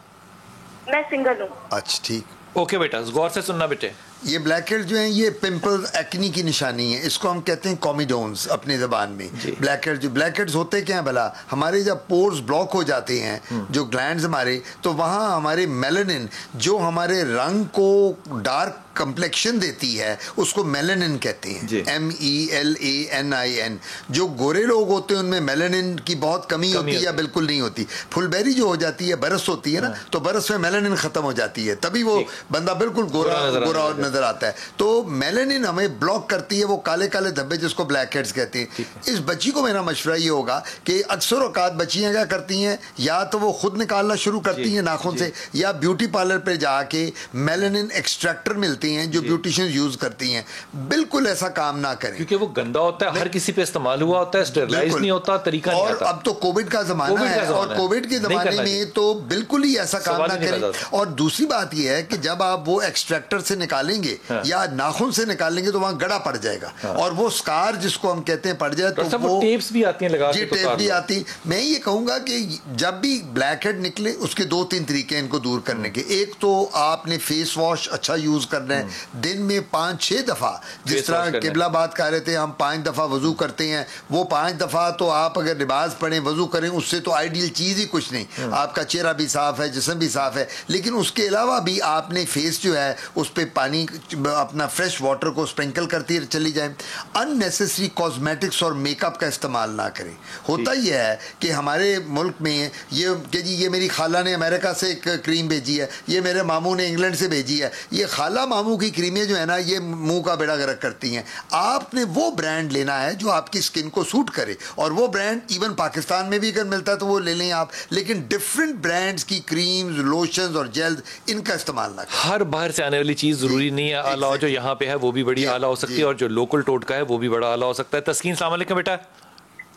मैं सिंगल हूँ। अच्छा ठीक, ओके बेटा, गौर से सुनना बेटे। ये ब्लैक हेड जो हैं ये पिंपल एक्नी की निशानी है, इसको हम कहते हैं कॉमिडोन्स अपनी ज़बान में। ब्लैक हेड, जो ब्लैक हेड्स होते क्या हैं भला, हमारे जब पोर्स ब्लॉक हो जाते हैं, जो ग्लैंड्स हमारे, तो वहाँ हमारे मेलानिन जो हमारे रंग को डार्क कंप्लेक्शन देती है उसको मेलानिन कहते हैं, MELANIN। जो गोरे लोग होते हैं उनमें मेलानिन की बहुत कमी होती है या बिल्कुल नहीं होती। फुलबेरी जो हो जाती है, बरस होती है ना, तो बरस में मेलानिन खत्म हो जाती है, तभी वो बंदा बिल्कुल गोरा नजर आता है। तो मेलानिन हमें ब्लॉक करती है, वो काले काले धब्बे जिसको ब्लैक हेड्स कहते हैं। इस बच्ची को मेरा मशवरा ये होगा कि अक्सर औकात बच्चियां क्या करती हैं, या तो वो खुद निकालना शुरू करती हैं नाखून से, या ब्यूटी पार्लर पे जाके मेलानिन एक्सट्रैक्टर मिलती हैं जो ब्यूटिशियन यूज करती हैं। बिल्कुल ऐसा काम ना करें, क्योंकि वो गंदा होता है, हर किसी पे इस्तेमाल हुआ होता है, स्टेरलाइज नहीं होता, तरीका नहीं आता। अब तो कोविड का जमाना है और कोविड के जमाने में तो बिल्कुल ही ऐसा काम ना करें। और दूसरी बात यह है कि जब आप वो एक्सट्रैक्टर से निकालेंगे निकालेंगे या नाखून से निकालेंगे तो वहाँ गड़ा पड़ जाएगा, और वो स्कार जिसको हम कहते हैं पड़ जाए तो वो टेप्स भी आती हैं लगा जी, टेप भी आती। मैं ये कहूँगा कि जब भी ब्लैक हेड निकले उसके 2-3 तरीके हैं इनको दूर करने के। एक तो आपने फेस वॉश अच्छा यूज़ करना है, दिन में 5-6 दफ़ा, जिस तरह किबला बात कर रहे थे हम 5 दफ़ा वज़ू करते हैं, वो 5 दफ़ा तो आप अगर नमाज पढ़ें वज़ू करें उससे तो आइडियल चीज़ ही कुछ नहीं। आपका चेहरा भी साफ़ है, जिस्म भी साफ़ है, लेकिन उसके अलावा भी आपने फेस जो है उस पर पानी अपना फ्रेश वाटर को स्प्रिंकल करती चली जाए। अननेसेसरी कॉस्मेटिक्स और मेकअप का इस्तेमाल ना करें। होता ही है कि हमारे मुल्क में ये कि जी ये मेरी खाला ने अमेरिका से एक क्रीम भेजी है, ये मेरे मामू ने इंग्लैंड से भेजी है, ये खाला मामू की क्रीमें जो है ना ये मुंह का बेड़ा गर्क करती हैं। आपने वो ब्रांड लेना है जो आपकी स्किन को सूट करे, और वो ब्रांड इवन पाकिस्तान में भी अगर मिलता है तो वो ले लें आप, लेकिन डिफरेंट ब्रांड्स की क्रीम्स, लोशंस और जेल्स इनका इस्तेमाल ना करें। हर बाहर से आने वाली चीज़ ज़रूरी नहीं है आला हो, जो यहाँ पे है वो भी बड़ी आला हो सकती है और जो लोकल टोटका है वो भी बड़ा आला हो सकता है। तस्कीन, अस्सलाम वालेकुम बेटा।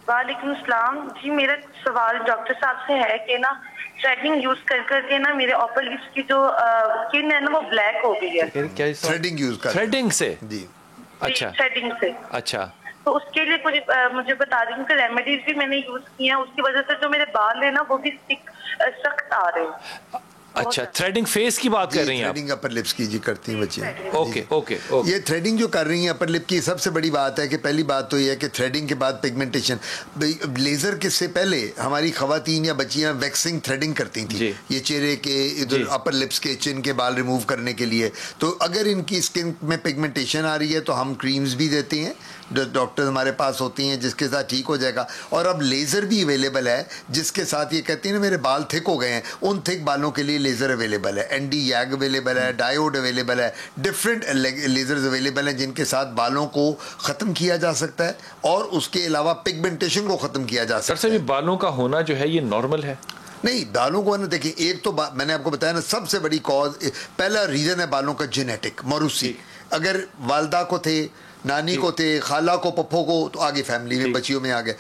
वालेकुम सलाम जी, मेरा सवाल डॉक्टर साहब से है कि ना थ्रेडिंग यूज कर करके ना मेरे अपर लिप्स की जो स्किन है ना वो ब्लैक हो गई है। क्या थ्रेडिंग यूज कर? थ्रेडिंग से जी, अच्छा, थ्रेडिंग से। अच्छा, तो उसके लिए मुझे बता दें कि रेमेडीज भी मैंने यूज की हैं, उसकी वजह से जो मेरे बाल है ना वो भी सख्त आ रहे हैं। अच्छा, थ्रेडिंग फेस की बात कर रही हैं आप? थ्रेडिंग अपर लिप्स की जी करती हैं बच्चियाँ। Okay okay. ये थ्रेडिंग जो कर रही हैं अपर लिप की, सबसे बड़ी बात है कि पहली बात तो ये है कि थ्रेडिंग के बाद पिगमेंटेशन, लेजर के से पहले हमारी खवातीन या बच्चियाँ वैक्सिंग थ्रेडिंग करती थी ये चेहरे के इधर अपर लिप्स के चिन के बाल रिमूव करने के लिए। तो अगर इनकी स्किन में पिगमेंटेशन आ रही है तो हम क्रीम्स भी देते हैं, डॉक्टर हमारे पास होती हैं जिसके साथ ठीक हो जाएगा। और अब लेज़र भी अवेलेबल है जिसके साथ ये कहती हैं ना मेरे बाल थिक हो गए हैं, उन थिक बालों के लिए लेज़र अवेलेबल है, एनडी यैग अवेलेबल है, डायोड अवेलेबल है, डिफरेंट लेज़र्स अवेलेबल हैं जिनके साथ बालों को ख़त्म किया जा सकता है और उसके अलावा पिगमेंटेशन को ख़त्म किया जा सकता है। बालों का होना जो है ये नॉर्मल है? नहीं, बालों को ना देखिए, एक तो मैंने आपको बताया ना सबसे बड़ी कॉज, पहला रीज़न है बालों का जेनेटिक मौरूसी। अगर वालदा को थे, नानी को थे, खाला को, पप्पो को, तो आगे फैमिली में बच्चियों में आ गए।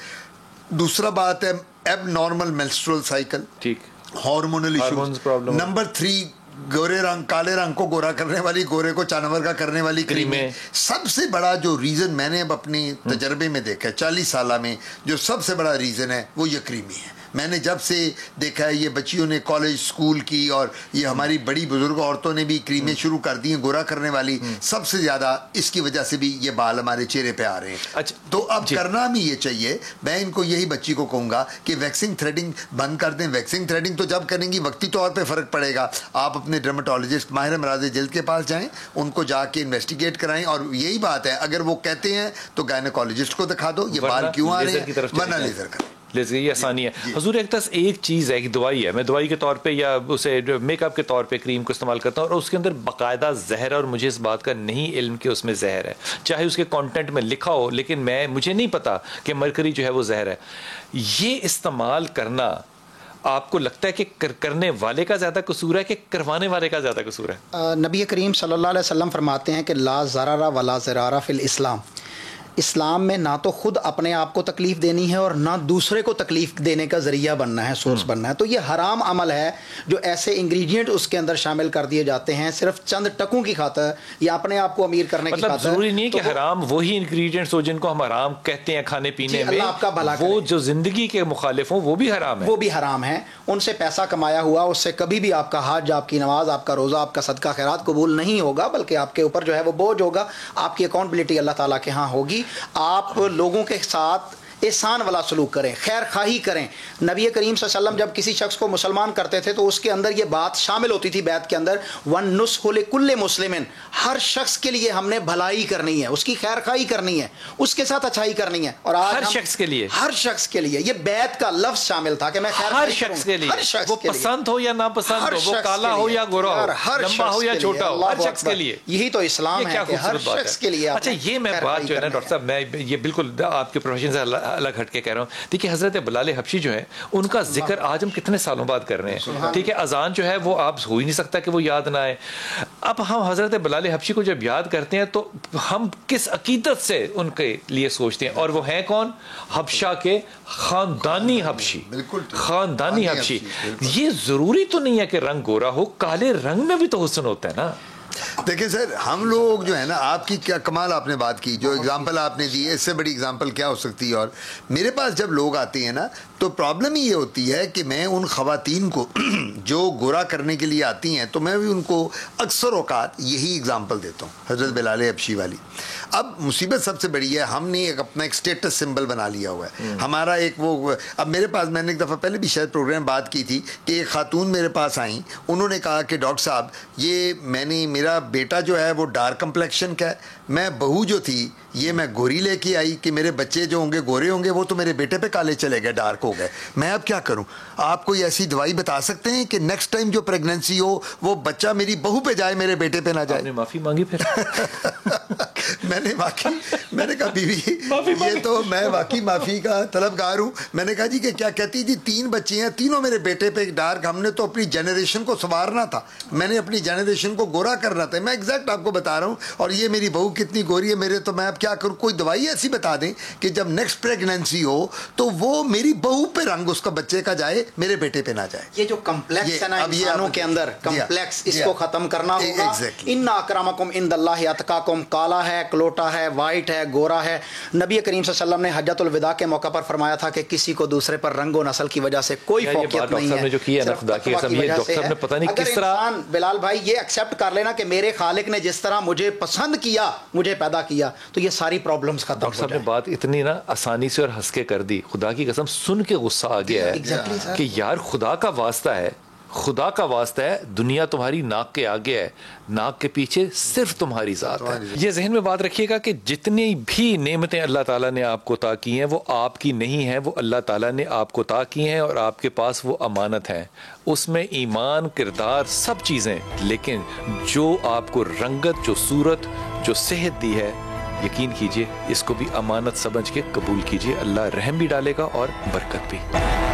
दूसरा बात है एबनॉर्मल मेंस्ट्रुअल साइकिल, ठीक, हार्मोनल इश्यूज। नंबर 3 गोरे रंग, काले रंग को गोरा करने वाली, गोरे को चानवर का करने वाली क्रीमें। सबसे बड़ा जो रीजन मैंने अब अपनी तजर्बे में देखा है 40 साल में, जो सबसे बड़ा रीजन है वो ये क्रीमी है। मैंने जब से देखा है ये बच्चियों ने कॉलेज स्कूल की और ये हमारी बड़ी बुजुर्ग औरतों ने भी क्रीमें शुरू कर दी हैं गोरा करने वाली, सबसे ज़्यादा इसकी वजह से भी ये बाल हमारे चेहरे पे आ रहे हैं। अच्छा, तो अब करना भी ये चाहिए। मैं इनको यही बच्ची को कहूँगा कि वैक्सिंग थ्रेडिंग बंद कर दें। वैक्सिंग थ्रेडिंग तो जब करेंगी वक्ती तौर पर फ़र्क पड़ेगा, आप अपने डर्मेटोलॉजिस्ट माहिर अमराज़ जिल्द के पास जाएँ, उनको जाके इन्वेस्टिगेट कराएँ। और यही बात है, अगर वो कहते हैं तो गायनेकोलॉजिस्ट को दिखा दो ये बाल क्यों आ रहे हैं, वरना लेज़र करें। ये आसानी है। हुजूर एक चीज़ है, एक दवाई है, मैं दवाई के तौर पे या उसे मेकअप के तौर पे क्रीम को इस्तेमाल करता हूँ और उसके अंदर बाकायदा जहर है और मुझे इस बात का नहीं इल्म कि उसमें जहर है, चाहे उसके कंटेंट में लिखा हो, लेकिन मुझे नहीं पता कि मरकरी जो है वो जहर है। ये इस्तेमाल करना आपको लगता है कि करने वाले का ज़्यादा कसूर है कि करवाने वाले का ज़्यादा कसूर है? नबी करीम सल्लल्लाहु अलैहि वसल्लम फरमाते हैं कि ला ज़रारा वला ज़रारा फिल इस्लाम। इस्लाम में ना तो खुद अपने आप को तकलीफ़ देनी है और ना दूसरे को तकलीफ़ देने का ज़रिया बनना है, सोर्स बनना है। तो ये हराम अमल है जो ऐसे इंग्रेडिएंट उसके अंदर शामिल कर दिए जाते हैं सिर्फ चंद टकों की खातर या अपने आप को अमीर करने की खातर। ज़रूरी नहीं कि हराम वही इंग्रेडिएंट्स हो जिनको हम हराम कहते हैं खाने पीने में, आपका भला वो जो ज़िंदगी के मुखालिफ हों वो भी हराम है, वो भी हराम है। उनसे पैसा कमाया हुआ उससे कभी भी आपका हज, आपकी नमाज, आपका रोज़ा, आपका सदका खैरात कबूल नहीं होगा, बल्कि आपके ऊपर जो है वो बोझ होगा। आपकी अकाउंटेबिलिटी अल्लाह ताला के यहाँ होगी। आप लोगों के साथ एहसान वाला सलूक करें, खैर खाही करें। नबी करीम सल्लल्लाहु अलैहि वसल्लम जब किसी शख्स को मुसलमान करते थे तो उसके अंदर ये बात शामिल होती थी बैत के अंदर, वन नुस्खु लिकुल्लि मुस्लिमिन, हर शख्स के लिए हमने भलाई करनी है, उसकी खैर खाही करनी है, उसके साथ अच्छाई करनी है। और आज हर शख्स के लिए, हर शख्स के लिए ये बैत का लफ्ज शामिल था कि मैं खैर हर शख्स के लिए, हर शख्स वो पसंद हो या ना पसंद हो, वो काला हो या गोरा हो, लंबा हो या छोटा हो, हर शख्स के लिए। यही तो इस्लाम है कि हर शख्स के लिए। अच्छा, ये मैं बात जो है ना डॉक्टर साहब, मैं ये बिल्कुल आपके प्रोफेशन से अलग हट के कह रहा हूँ। देखिए, हजरत बिलाल हबशी जो है उनका जिक्र आज हम कितने सालों बाद कर रहे हैं, ठीक है। अजान जो है वो आप हो ही नहीं सकता कि वो याद ना आए। अब हम हजरत बिलाल हबशी को जब याद करते हैं तो हम किस अकीदत से उनके लिए सोचते हैं, और वो हैं कौन? हबशा के खानदानी हबशी, खानदानी हबशी। ये जरूरी तो नहीं है कि रंग गोरा हो, काले रंग में भी तो हुस्न होता है ना। देखिए सर, हम लोग जो है ना, आपकी क्या कमाल आपने बात की, जो एग्जांपल आपने दी है, इससे बड़ी एग्जांपल क्या हो सकती है। और मेरे पास जब लोग आते हैं ना, तो प्रॉब्लम ही ये होती है कि मैं उन ख़वातीन को जो गोरा करने के लिए आती हैं, तो मैं भी उनको अक्सर औकात यही एग्जांपल देता हूँ, हज़रत बिलाल हबशी वाली। अब मुसीबत सबसे बड़ी है, हमने अपना एक स्टेटस सिंबल बना लिया हुआ है हमारा एक वो। अब मेरे पास, मैंने एक दफ़ा पहले भी शायद प्रोग्राम बात की थी कि एक खातून मेरे पास आई, उन्होंने कहा कि डॉक्टर साहब, ये मेरा बेटा जो है वो डार्क कम्प्लेक्शन का है, मैं बहू जो थी ये मैं गोरी लेके आई कि मेरे बच्चे जो होंगे गोरे होंगे, वो तो मेरे बेटे पे काले चले गए, डार्क हो गए, मैं अब क्या करूं? आप कोई ऐसी दवाई बता सकते हैं कि नेक्स्ट टाइम जो प्रेगनेंसी हो वो बच्चा मेरी बहू पे जाए, मेरे बेटे पे ना जाए? आपने माफी मांगी फिर? मैंने कहा बीवी, ये तो मैं वाकई माफी का तलबगार हूं। मैंने कहा जी कि क्या कहती जी, 3 बच्चे हैं, तीनों मेरे बेटे पे डार्क, हमने तो अपनी जनरेशन को संवारना था, मैंने अपनी जनरेशन को गोरा करना था, मैं एग्जैक्ट आपको बता रहा हूं। और ये मेरी बहू कितनी गोरी है मेरे, तो मैं अब क्या करूं? कोई दवाई ऐसी बता दें कि जब नेक्स्ट प्रेगनेंसी हो तो वो मेरी बहू पे रंग उसका बच्चे का जाए, मेरे बेटे पे ना जाए। ये जो कम्प्लेक्स है ना इंसानों के अंदर, कम्प्लेक्स, इसको खत्म करना होगा। इन्ना अकरमकुम इंदल्लाहि अतकाकुम, काला है, क्लोटा है, वाइट है, गोरा है। नबी करीम सल्लल्लाहु अलैहि वसल्लम ने हज्जतुल विदा के मौका पर फरमाया था कि किसी को दूसरे पर रंग और नस्ल की वजह से कोई फौकियत नहीं है। जो किया ना खुदा की कसम, ये डॉक्टर साहब ने पता नहीं किस तरह, बिलाल भाई ये एक्सेप्ट कर लेना कि मेरे खालिक ने जिस तरह मुझे पसंद किया, मुझे पैदा किया, तो ये सारी प्रॉब्लम्स खत्म। डॉक्टर साहब ने बात इतनी ना आसानी से और हंस के कर दी, खुदा की कसम सुन के गुस्सा आ गया है कि यार खुदा का वास्ता है, खुदा का वास्ता है, दुनिया तुम्हारी नाक के आगे है, नाक के पीछे सिर्फ तुम्हारी ज़ात है। ये जहन में बात रखिएगा कि जितनी भी नेमतें अल्लाह ताला ने आपको अता की हैं वो आपकी नहीं है, वो अल्लाह ताला ने आपको अता की हैं और आपके पास वो अमानत है। उसमें ईमान, किरदार, सब चीज़ें, लेकिन जो आपको रंगत, जो सूरत, जो सेहत दी है, यकीन कीजिए इसको भी अमानत समझ के कबूल कीजिए, अल्लाह रहम भी डालेगा और बरकत भी।